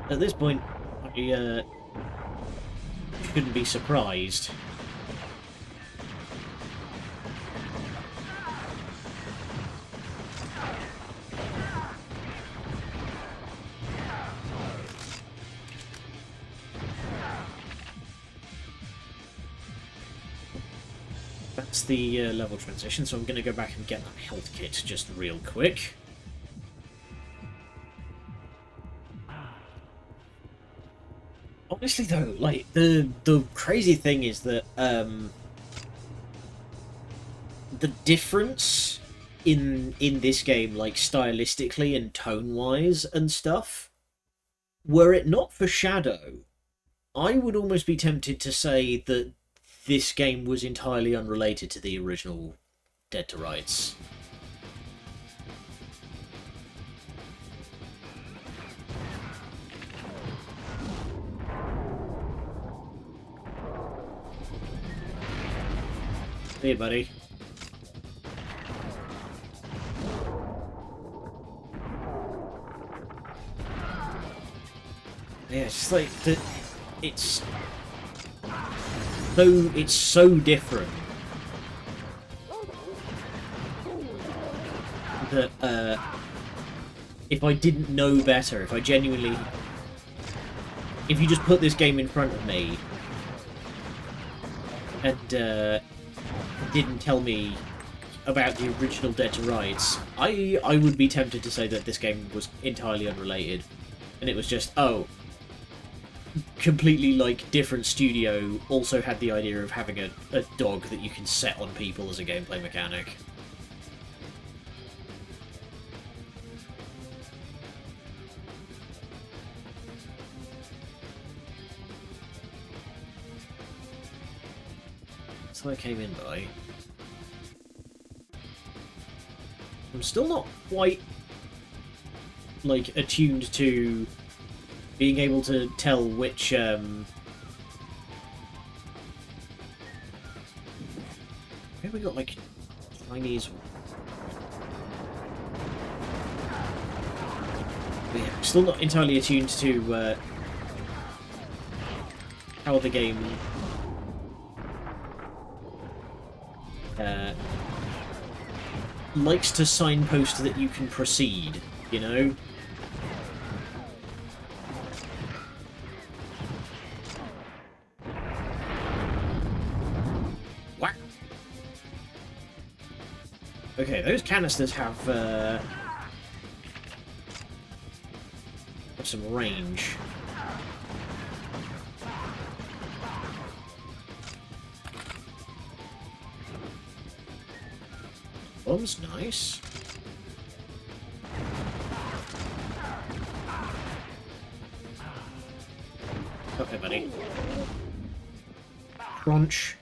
At this point, I shouldn't be surprised. That's the level transition, so I'm going to go back and get that health kit just real quick. Honestly though, like, the crazy thing is that the difference in this game, like, stylistically and tone-wise and stuff, were it not for Shadow, I would almost be tempted to say that this game was entirely unrelated to the original Dead to Rights. Hey, buddy. Yeah, it's just like it's so different that if I didn't know better, if you just put this game in front of me and didn't tell me about the original Dead to Rights, I would be tempted to say that this game was entirely unrelated, and it was just, oh, completely, like, different studio also had the idea of having a dog that you can set on people as a gameplay mechanic. So I came in by. I'm still not quite, like, attuned to being able to tell which, Have we got, like, Chinese... But yeah, still not entirely attuned to, how the game... likes to signpost that you can proceed, you know? Okay, those canisters have some range. Bomb's nice. Okay, buddy. Crunch.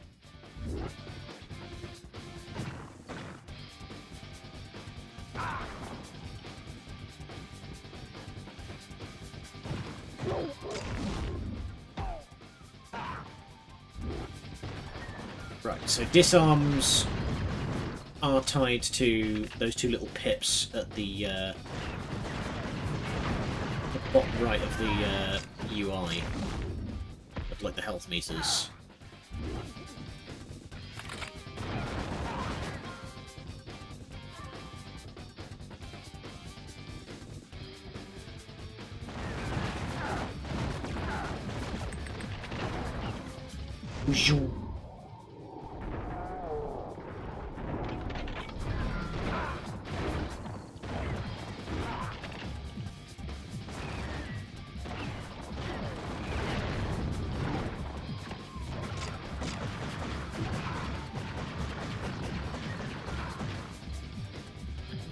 Right, so disarms are tied to those two little pips at the bottom right of the UI, of like the health meters.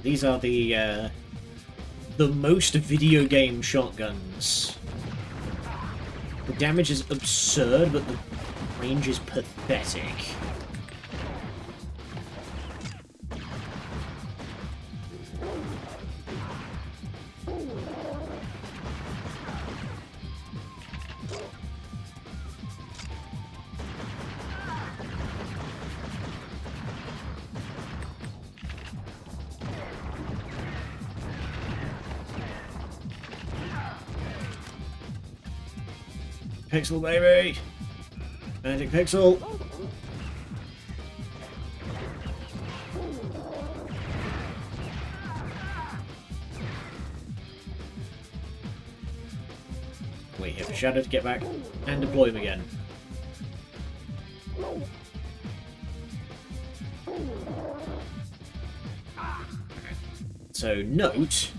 These are the most video game shotguns. The damage is absurd, but the range is pathetic. Pixel, baby! Magic pixel! Wait here for Shadow to get back and deploy him again. So, note,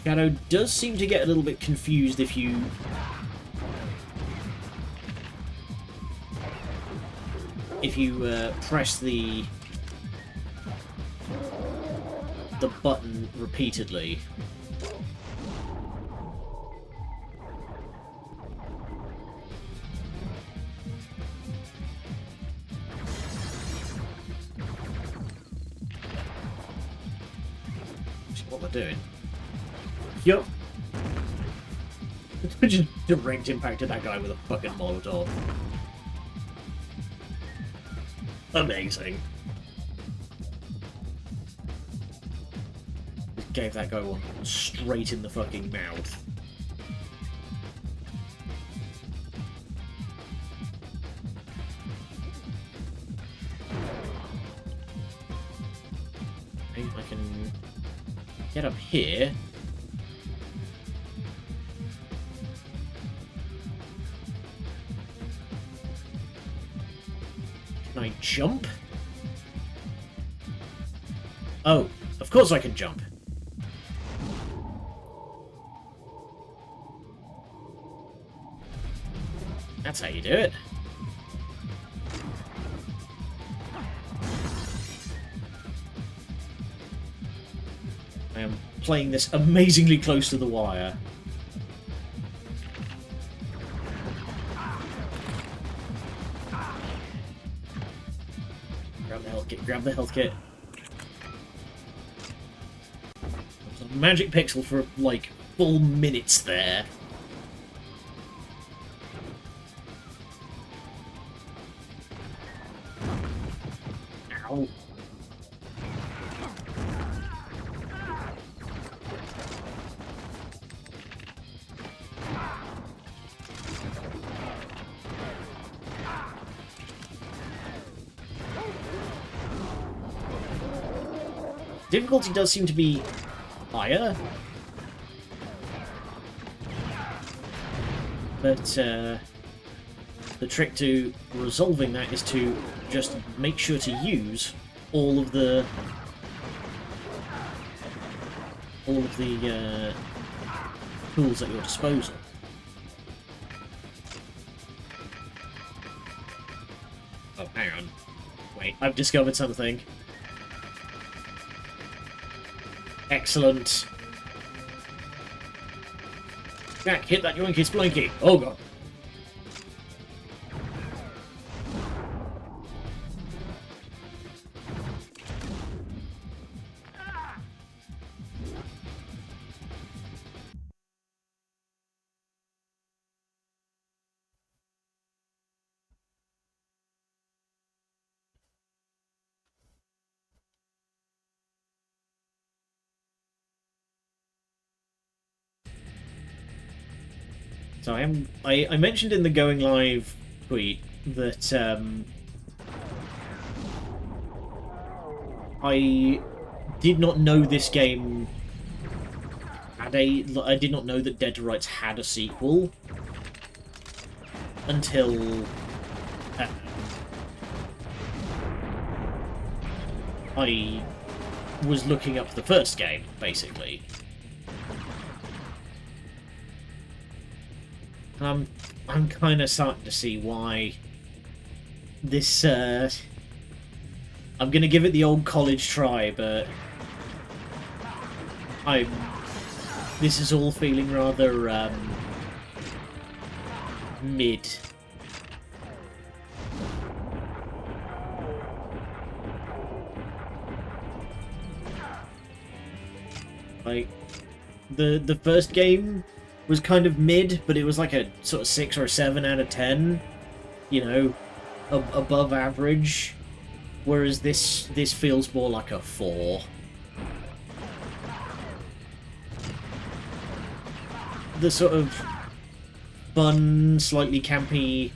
Shadow does seem to get a little bit confused if you press the button repeatedly. What am I doing? Yup. Just direct impacted that guy with a fucking Molotov. Amazing. Just gave that guy one straight in the fucking mouth. Maybe I can get up here. Can I jump? Oh, of course I can jump. That's how you do it. I am playing this amazingly close to the wire. Grab the health kit, grab the health kit. Magic pixel for like full minutes there. Ow. Difficulty does seem to be higher, but the trick to resolving that is to just make sure to use all of the all of the tools at your disposal. Oh, hang on. Wait, I've discovered something. Excellent. Jack, hit that yoinky splinky. Oh god. So I mentioned in the going live tweet that I did not know this game had I did not know that Dead to Rights had a sequel until I was looking up the first game, basically. I'm kind of starting to see why this, I'm going to give it the old college try, but this is all feeling rather, mid. Like, the first game was kind of mid, but it was like a sort of 6 or 7 out of 10, you know, above average, whereas this feels more like a 4. The sort of fun, slightly campy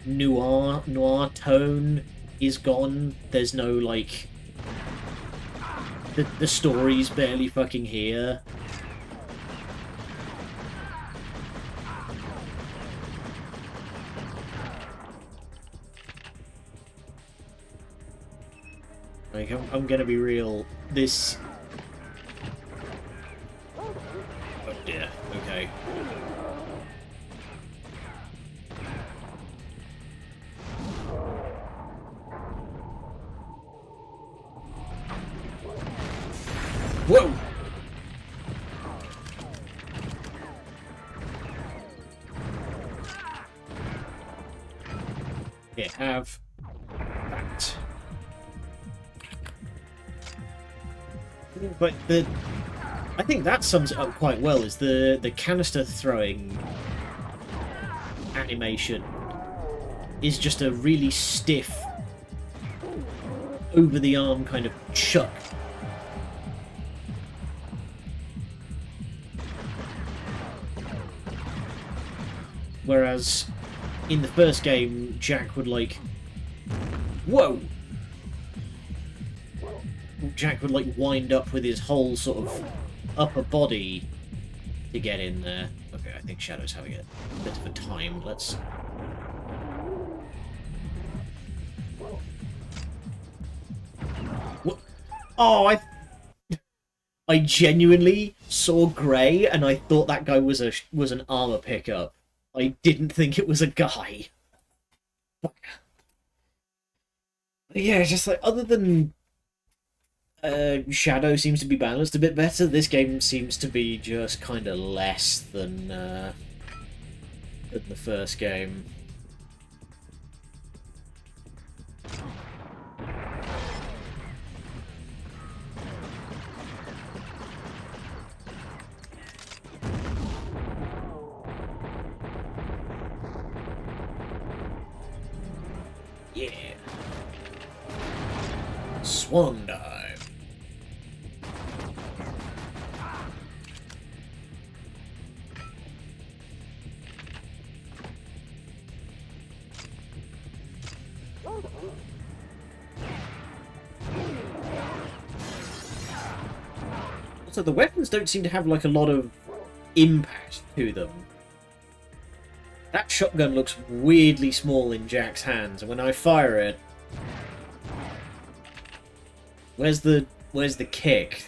noir tone is gone. There's no, like, the story's barely fucking here. Like, I'm gonna be real, this... Oh dear, okay. Whoa! Yeah, have that. But I think that sums it up quite well, is the canister throwing animation is just a really stiff, over the arm kind of chuck. Whereas in the first game, Jack would like, whoa! Jack would like wind up with his whole sort of upper body to get in there. Okay, I think Shadow's having a bit of a time. Let's... What? Oh, I genuinely saw Grey and I thought that guy was an armor pickup. I didn't think it was a guy. Yeah, just like, other than Shadow seems to be balanced a bit better, this game seems to be just kind of less than the first game. Yeah. Swan dive. So the weapons don't seem to have like a lot of impact to them. That shotgun looks weirdly small in Jack's hands, and when I fire it... Where's the kick?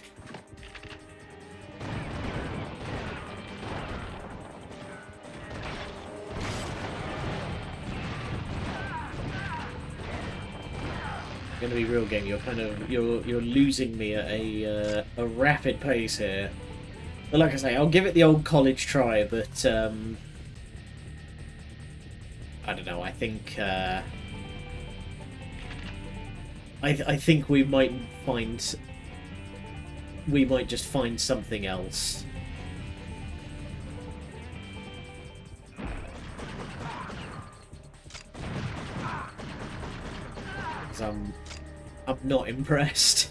Gonna be real, game. You're losing me at a rapid pace here. But like I say, I'll give it the old college try. But I don't know. I think I think we might just find something else. 'Cause I'm not impressed.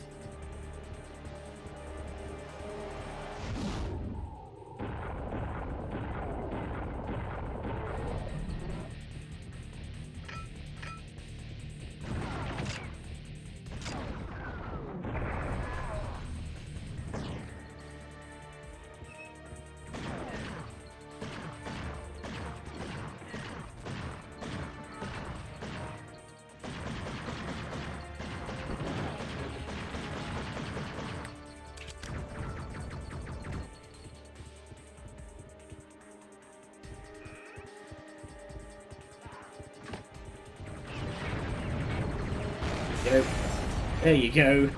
There you go.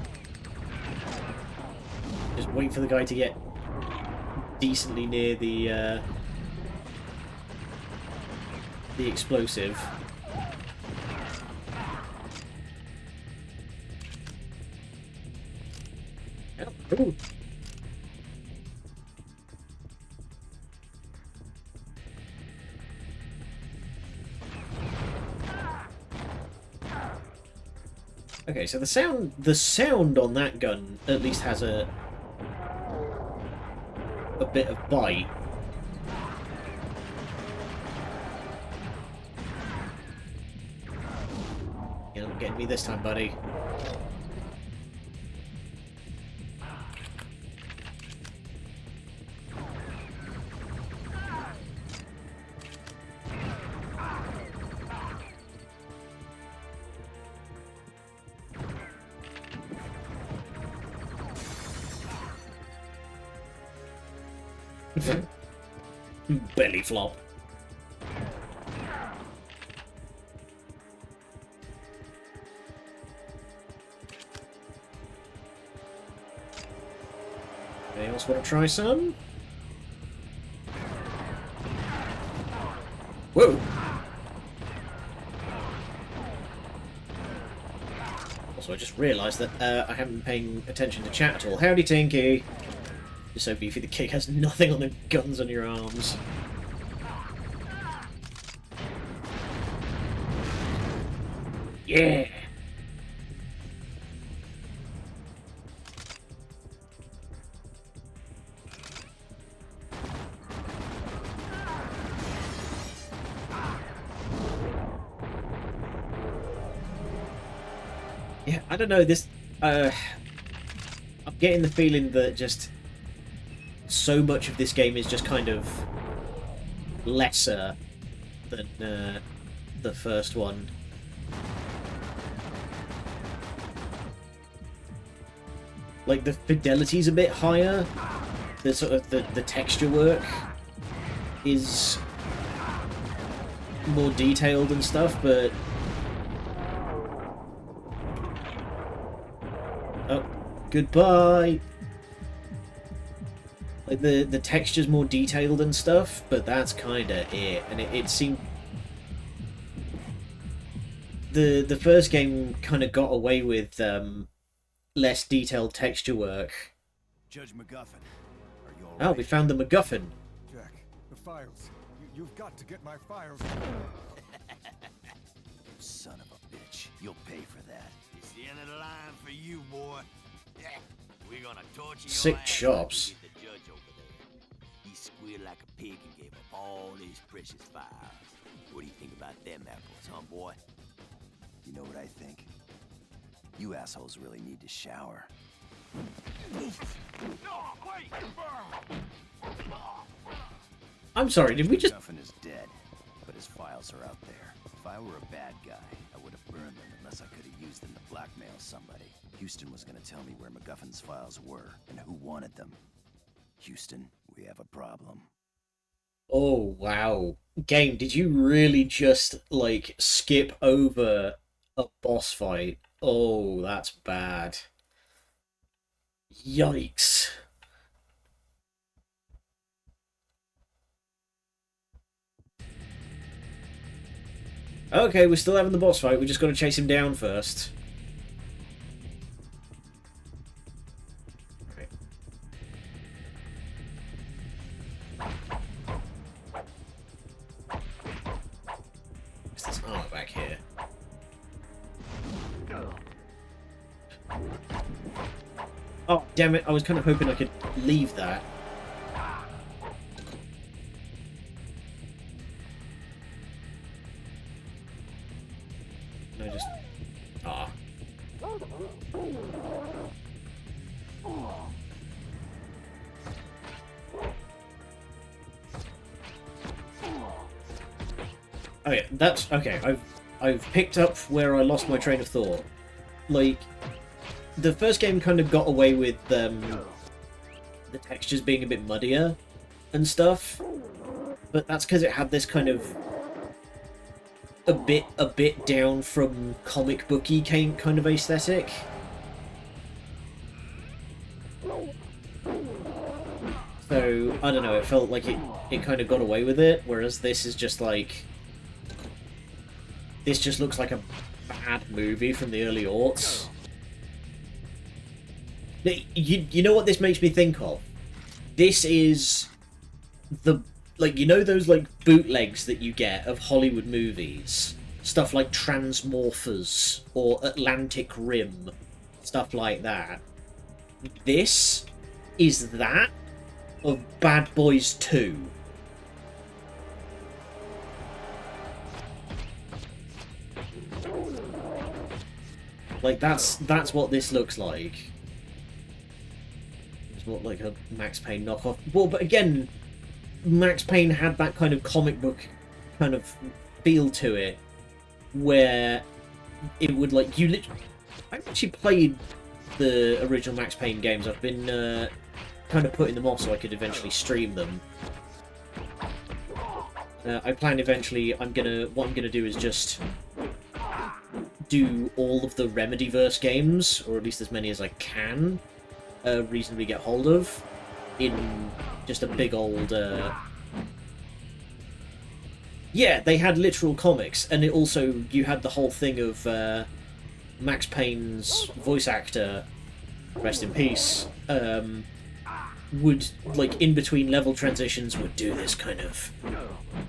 Just wait for the guy to get decently near the explosive. Ooh. Okay, so the sound on that gun at least has a bit of bite. You're not getting me this time, buddy. Belly flop. Anyone else want to try some? Whoa! Also, I just realised that I haven't been paying attention to chat at all. Howdy, Tinky! You're so beefy, the kick has nothing on the guns on your arms. Yeah! Yeah, I don't know, this... I'm getting the feeling that just... so much of this game is just kind of... lesser than the first one. Like, the fidelity's a bit higher. The sort of the texture work is more detailed and stuff, but... Oh, goodbye! Like, the texture's more detailed and stuff, but that's kinda it. And it seemed... The first game kinda got away with, less detailed texture work. Judge MacGuffin, are you all Oh, right? we found the MacGuffin. Jack, the files. You've got to get my files. Son of a bitch, you'll pay for that. It's the end of the line for you, boy. We're gonna torture your Sick ass chops. like we did the judge over there. He squealed like a pig and gave up all his precious files. What do you think about them apples, huh, boy? You know what I think? You assholes really need to shower. I'm sorry, did we just... MacGuffin is dead, but his files are out there. If I were a bad guy, I would have burned them unless I could have used them to blackmail somebody. Houston was gonna tell me where MacGuffin's files were and who wanted them. Houston, we have a problem. Oh, wow. Game, did you really just, like, skip over a boss fight? Oh, that's bad. Yikes. Okay, we're still having the boss fight. We just got to chase him down first. Right. What's this armor back here? Oh, damn it. I was kind of hoping I could leave that. No, just... Ah. Oh yeah, that's... Okay, I've picked up where I lost my train of thought. Like, the first game kind of got away with the textures being a bit muddier and stuff, but that's because it had this kind of a bit down from comic booky kind of aesthetic. So I don't know, it felt like it kind of got away with it, whereas this is just like, this just looks like a bad movie from the early aughts. You know what this makes me think of? This is the, like, you know those, like, bootlegs that you get of Hollywood movies? Stuff like Transmorphers or Atlantic Rim. Stuff like that. This is that of Bad Boys 2. Like, that's what this looks like. Not like a Max Payne knockoff. Well, but again, Max Payne had that kind of comic book kind of feel to it, where it would, like, you literally... I've actually played the original Max Payne games. I've been kind of putting them off so I could eventually stream them. I plan eventually, what I'm gonna do is just do all of the Remedyverse games, or at least as many as I can, reasonably get hold of, in just a big old... Yeah, they had literal comics, and it also, you had the whole thing of Max Payne's voice actor, rest in peace, would, like, in between level transitions, would do this kind of,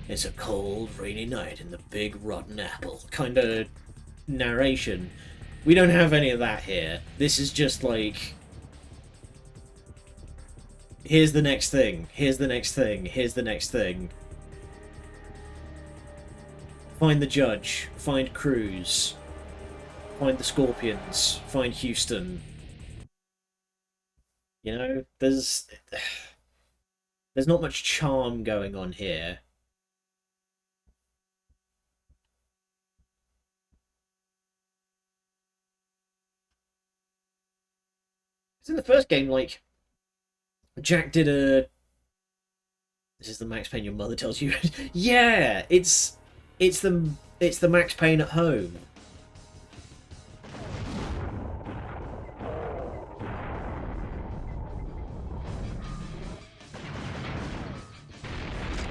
it's a cold, rainy night in the big rotten apple kind of narration. We don't have any of that here. This is just like, here's the next thing, here's the next thing, here's the next thing. Find the Judge, find Cruz, find the Scorpions, find Houston. You know, there's not much charm going on here. It's in the first game, like, Jack did a... This is the Max Payne your mother tells you. Yeah, it's the Max Payne at home.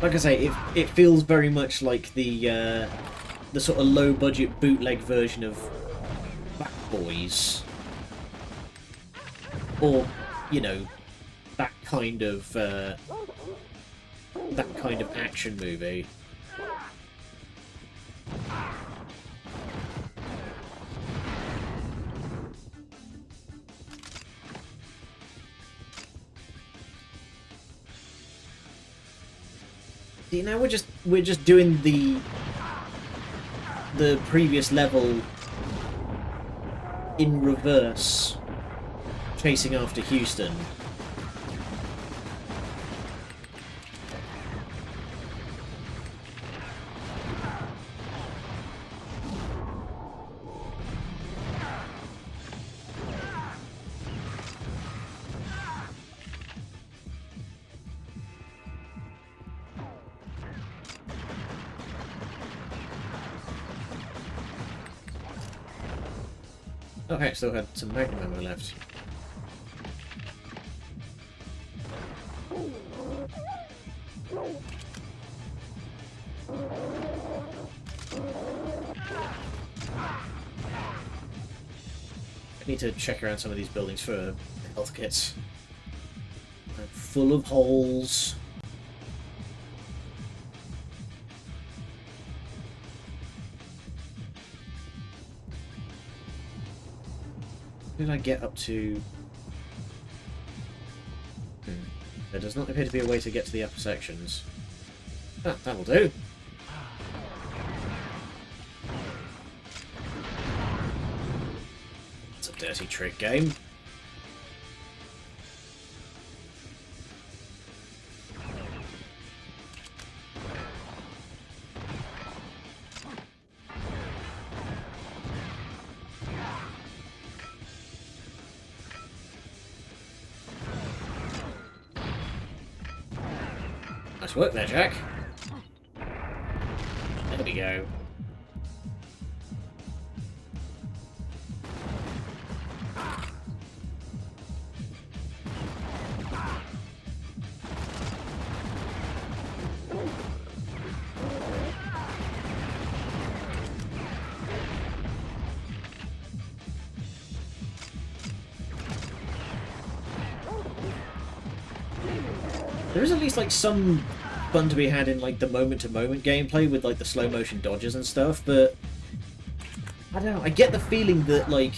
Like I say, it feels very much like the sort of low budget bootleg version of Bad Boys, or, you know, that kind of action movie. See, now we're just doing the previous level in reverse, chasing after Houston. Oh, hey, still had some magnum ammo left. I need to check around some of these buildings for health kits. They're full of holes. What did I get up to? There does not appear to be a way to get to the upper sections. Ah, that'll do. It's a dirty trick game. Nice work there, Jack. There we go. There is at least like some fun to be had in like the moment-to-moment gameplay with like the slow motion dodges and stuff, but I don't know, I get the feeling that like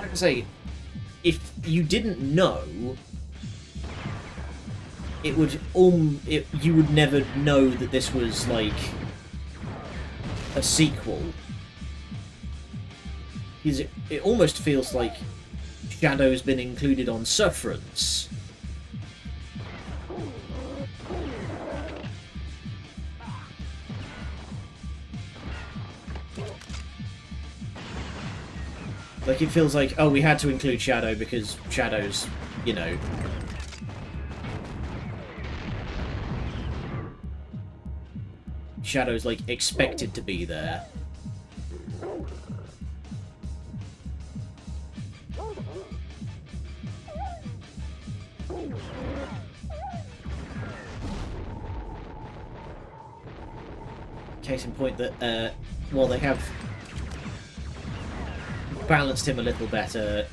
I say, if you didn't know, it would you would never know that this was like a sequel. Because it almost feels like Shadow's been included on Sufferance. Like, it feels like, oh, we had to include Shadow because Shadow's, you know... Shadow's, like, expected to be there. Case in point that, while they have balanced him a little better,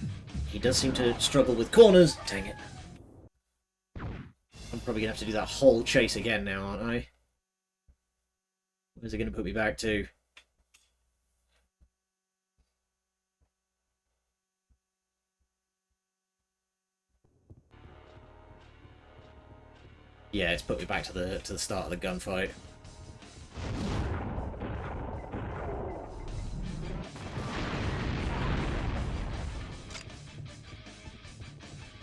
he does seem to struggle with corners. Dang it. I'm probably going to have to do that whole chase again now, aren't I? Where's it going to put me back to? Yeah, it's put me back to the start of the gunfight.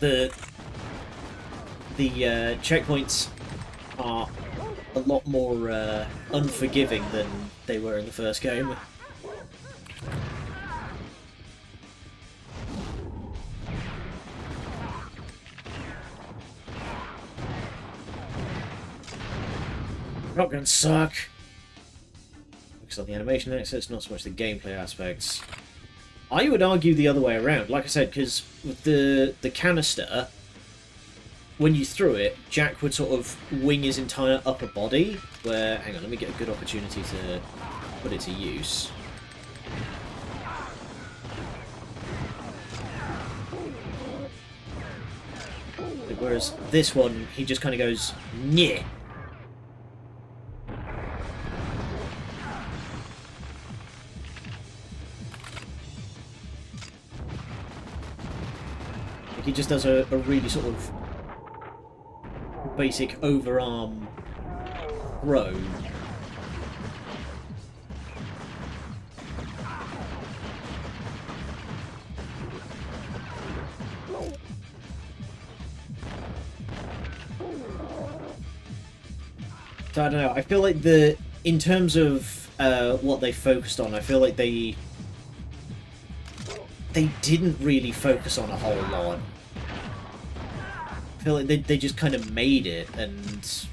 The checkpoints are a lot more unforgiving than they were in the first game. Shotguns suck. Focus on the animation access, not so much the gameplay aspects. I would argue the other way around, like I said, because with the canister, when you threw it, Jack would sort of wing his entire upper body, where... Hang on, let me get a good opportunity to put it to use. Whereas this one, he just kind of goes, nyeh. He just does a really sort of basic overarm throw. So I don't know, I feel like in terms of what they focused on, I feel like they didn't really focus on a whole lot. I feel like they just kind of made it and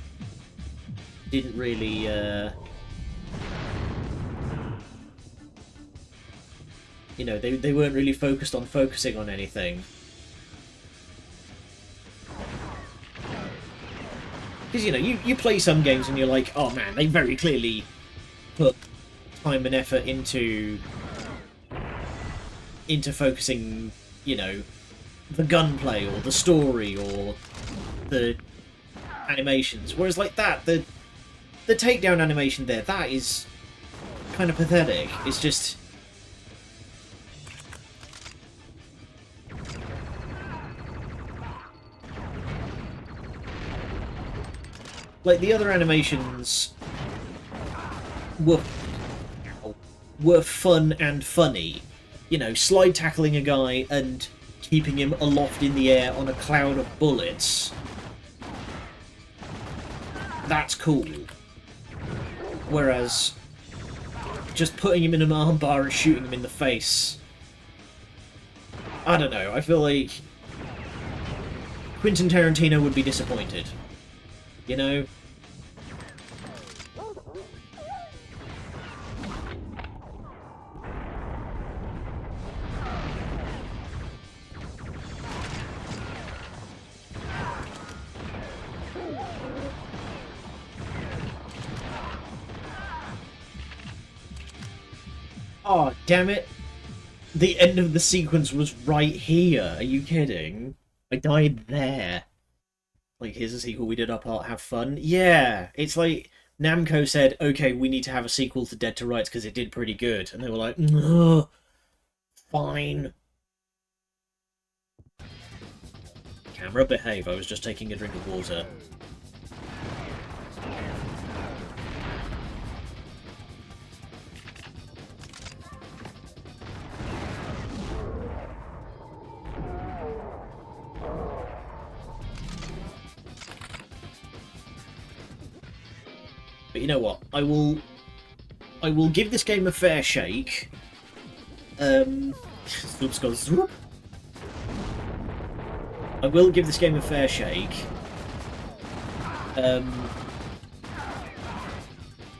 didn't really You know, they weren't really focusing on anything. Because, you know, you play some games and you're like, oh man, they very clearly put time and effort into focusing, you know, the gunplay or the story or the animations. Whereas like that, the takedown animation there, that is kind of pathetic. It's just... like, the other animations were fun and funny. You know, slide tackling a guy and keeping him aloft in the air on a cloud of bullets. That's cool. Whereas just putting him in an armbar and shooting him in the face... I don't know, I feel like Quentin Tarantino would be disappointed. You know? Oh, damn it. The end of the sequence was right here. Are you kidding? I died there. Like, here's a sequel, we did our part, have fun. Yeah, it's like Namco said, okay, we need to have a sequel to Dead to Rights because it did pretty good. And they were like, no, fine. Camera, behave. I was just taking a drink of water. But you know what? I will give this game a fair shake. Oops, goes zoop. I will give this game a fair shake.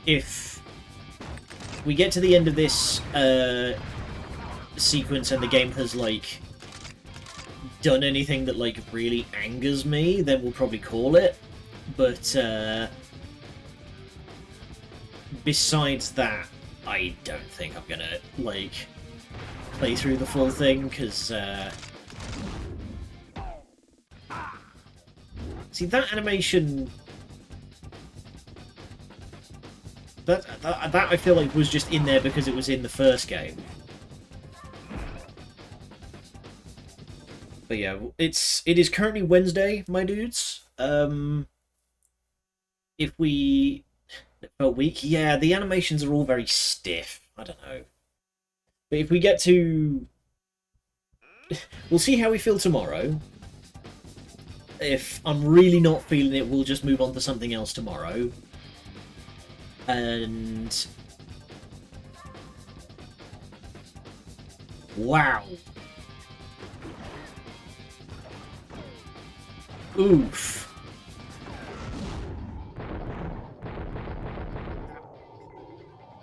If we get to the end of this sequence and the game has like done anything that like really angers me, then we'll probably call it. But besides that, I don't think I'm gonna, like, play through the full thing, because, see, that animation... That I feel like was just in there because it was in the first game. But yeah, it is currently Wednesday, my dudes. If we... felt weak. Yeah, the animations are all very stiff. I don't know. But if we get to... we'll see how we feel tomorrow. If I'm really not feeling it, we'll just move on to something else tomorrow. And... wow. Oof.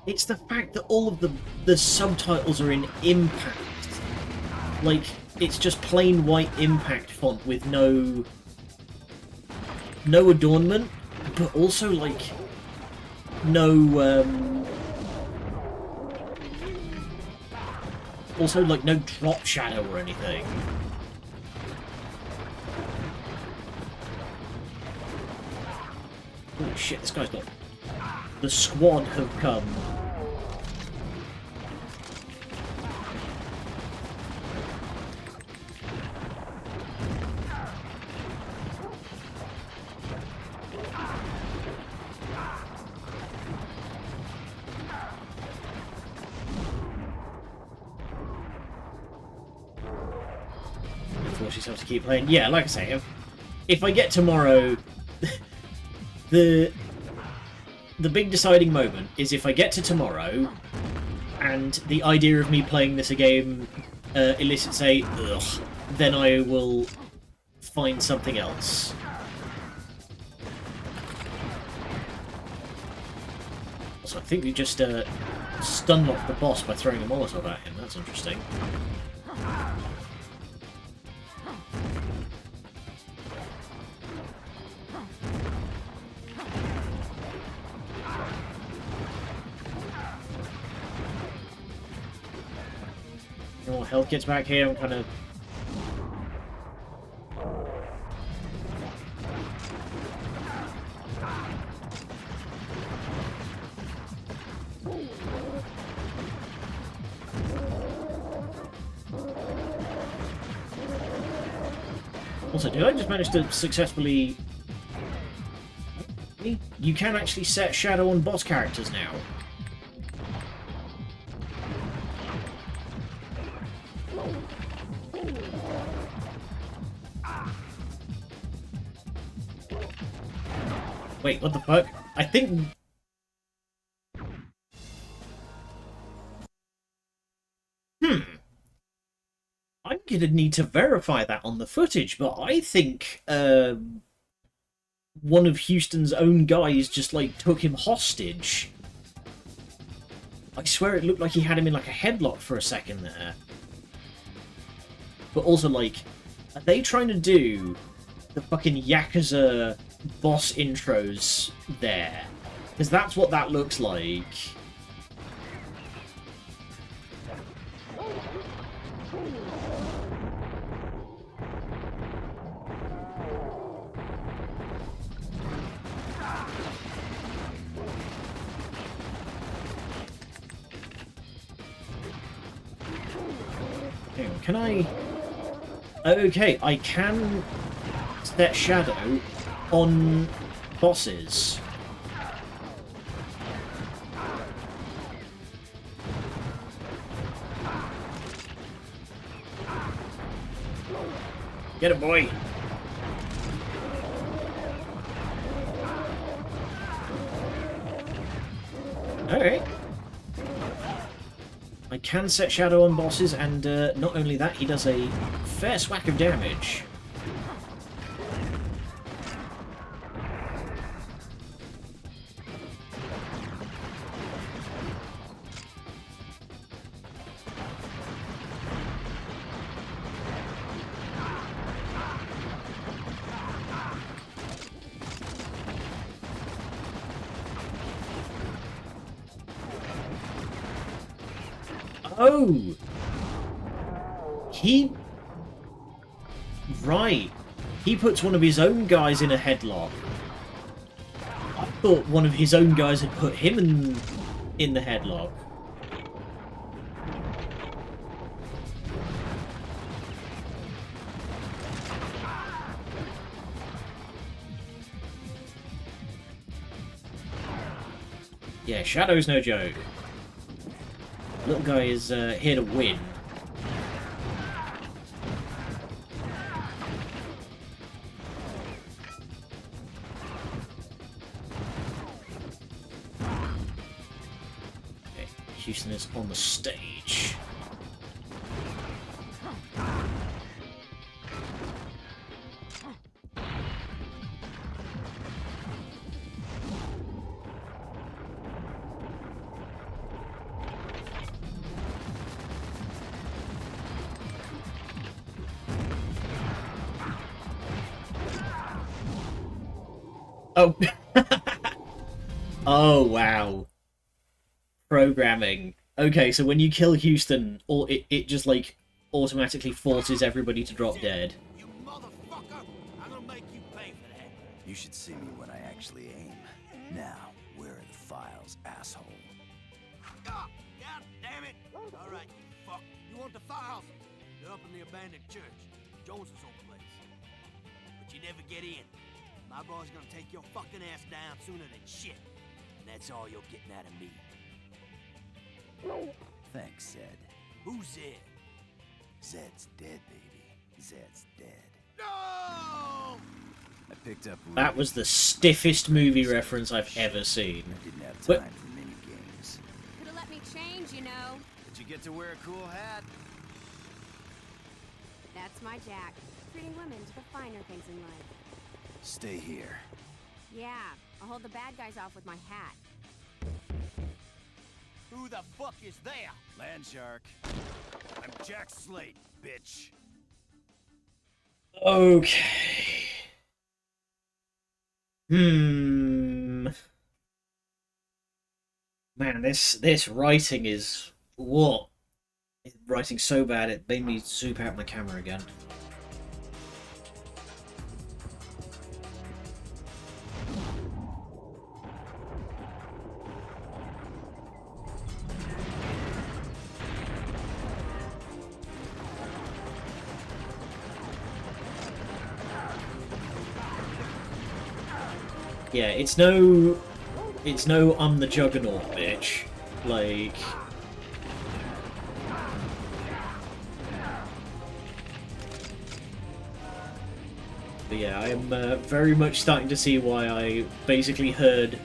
It's the fact that all of the subtitles are in Impact. Like, it's just plain white Impact font with no adornment, but also, like, no, also, like, no drop shadow or anything. Holy shit, this guy's got... the squad have come. Force yourself to keep playing. Yeah, like I say, if I get tomorrow, the big deciding moment is if I get to tomorrow and the idea of me playing this game elicits a ugh, then I will find something else. So I think we just stun lock the boss by throwing a Molotov at him. That's interesting. More health gets back here. I'm kind of... Also, did I just manage to successfully... You can actually set shadow on boss characters now. Wait, what the fuck? I think... I'm gonna need to verify that on the footage, but I think one of Houston's own guys just, like, took him hostage. I swear it looked like he had him in, like, a headlock for a second there. But also, like, are they trying to do the fucking Yakuza boss intros there? Because that's what that looks like. Can I... Okay, I can set shadow on bosses. Get it, boy! Alright. I can set shadow on bosses, and not only that, he does a fair swack of damage. Oh! He... Right. He puts one of his own guys in a headlock. I thought one of his own guys had put him in the headlock. Yeah, Shadow's no joke. Little guy is here to win. Okay, Houston is on the stage. Oh. Oh, wow. Programming. Okay, so when you kill Houston, it just, like, automatically forces everybody to drop dead. You motherfucker! I'm gonna make you pay for that. You should see me when I actually aim. Now, where are the files, asshole? Ah, God damn it! All right, you fuck. You want the files? They're up in the abandoned church, Jones's old place. But you never get in. My boy's gonna take your fucking ass down sooner than shit. And that's all you're getting out of me. Thanks, Zed. Who's Zed? Zed's dead, baby. Zed's dead. No! I picked up... That was the stiffest movie reference I've ever seen. I didn't have But- time for mini games. Could've let me change, you know. But you get to wear a cool hat. That's my Jack. Treating women to the finer things in life. Stay here. Yeah, I'll hold the bad guys off with my hat. Who the fuck is there? Land shark. I'm Jack Slate, bitch. Okay. Man, this writing is what? Writing so bad it made me zoom out my camera again. Yeah, it's no I'm the Juggernaut, bitch. Like, but yeah, I am very much starting to see why I basically heard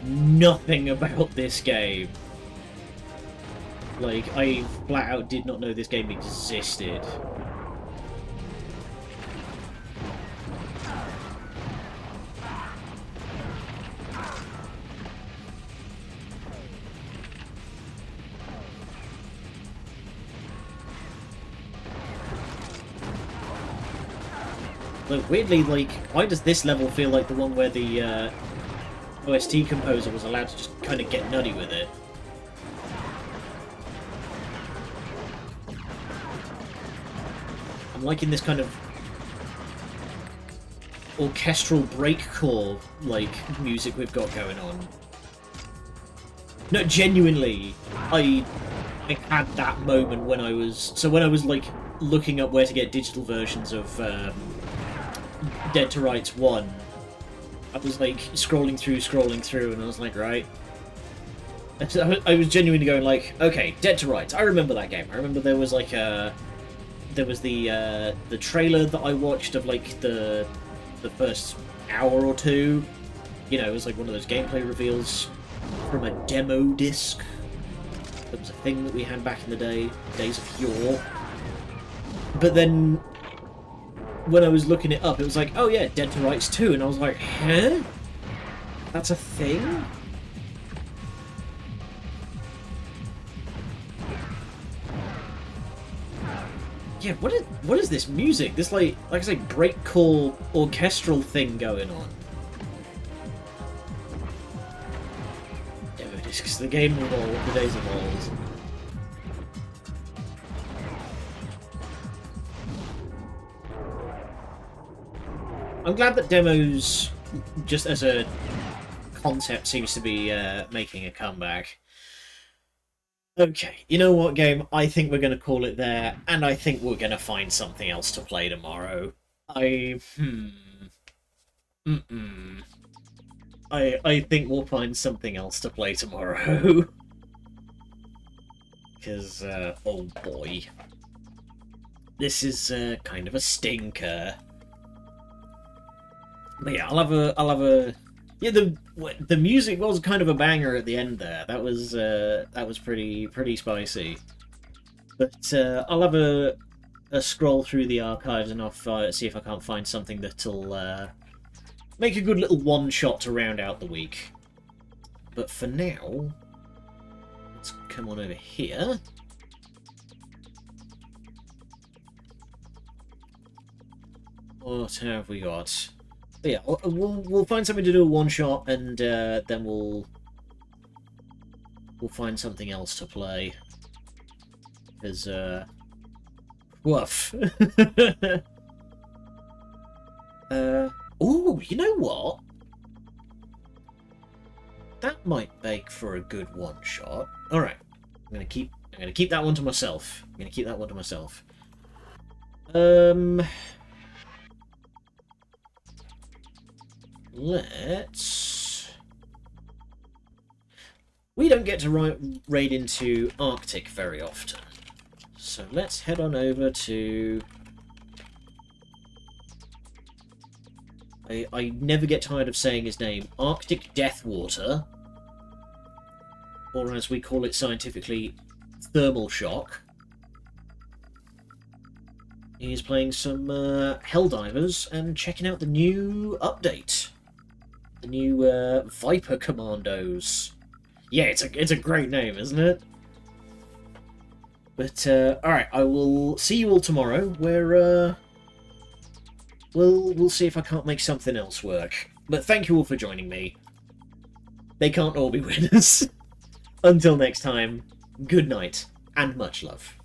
nothing about this game. Like, I flat out did not know this game existed. Look, weirdly, like, why does this level feel like the one where the OST composer was allowed to just kind of get nutty with it? I'm liking this kind of orchestral breakcore, like, music we've got going on. No, genuinely, I had that moment when I was... So when I was, like, looking up where to get digital versions of Dead to Rights 1, I was like scrolling through, and I was like, right. I was genuinely going like, okay, Dead to Rights. I remember that game. I remember there was like the trailer that I watched of like the first hour or two. You know, it was like one of those gameplay reveals from a demo disc. That was a thing that we had back in the day, days of yore. But then when I was looking it up, it was like, oh yeah, Dead to Rights 2, and I was like, huh? That's a thing? Yeah, what is this music? This like I say, breakcore orchestral thing going on. Demo discs, the game of old, the days of old. I'm glad that demos, just as a concept, seems to be making a comeback. Okay, you know what, game? I think we're going to call it there, and I think we're going to find something else to play tomorrow. I think we'll find something else to play tomorrow. Because, oh boy. This is kind of a stinker. But yeah, I'll have a. Yeah, the music was kind of a banger at the end there. That was pretty spicy. But I'll have a scroll through the archives, and I'll see if I can't find something that'll make a good little one-shot to round out the week. But for now, let's come on over here. What have we got? But yeah, we'll find something to do a one shot, and then we'll find something else to play. Because woof. Oh, you know what? That might make for a good one shot. All right, I'm gonna keep that one to myself. We don't get to raid into Arctic very often, so let's head on over to... I never get tired of saying his name, Arctic Deathwater, or as we call it scientifically, Thermal Shock. He's playing some Helldivers and checking out the new update. The new Viper Commandos. Yeah, it's a great name, isn't it? But, alright, I will see you all tomorrow, where, we'll see if I can't make something else work. But thank you all for joining me. They can't all be winners. Until next time, good night, and much love.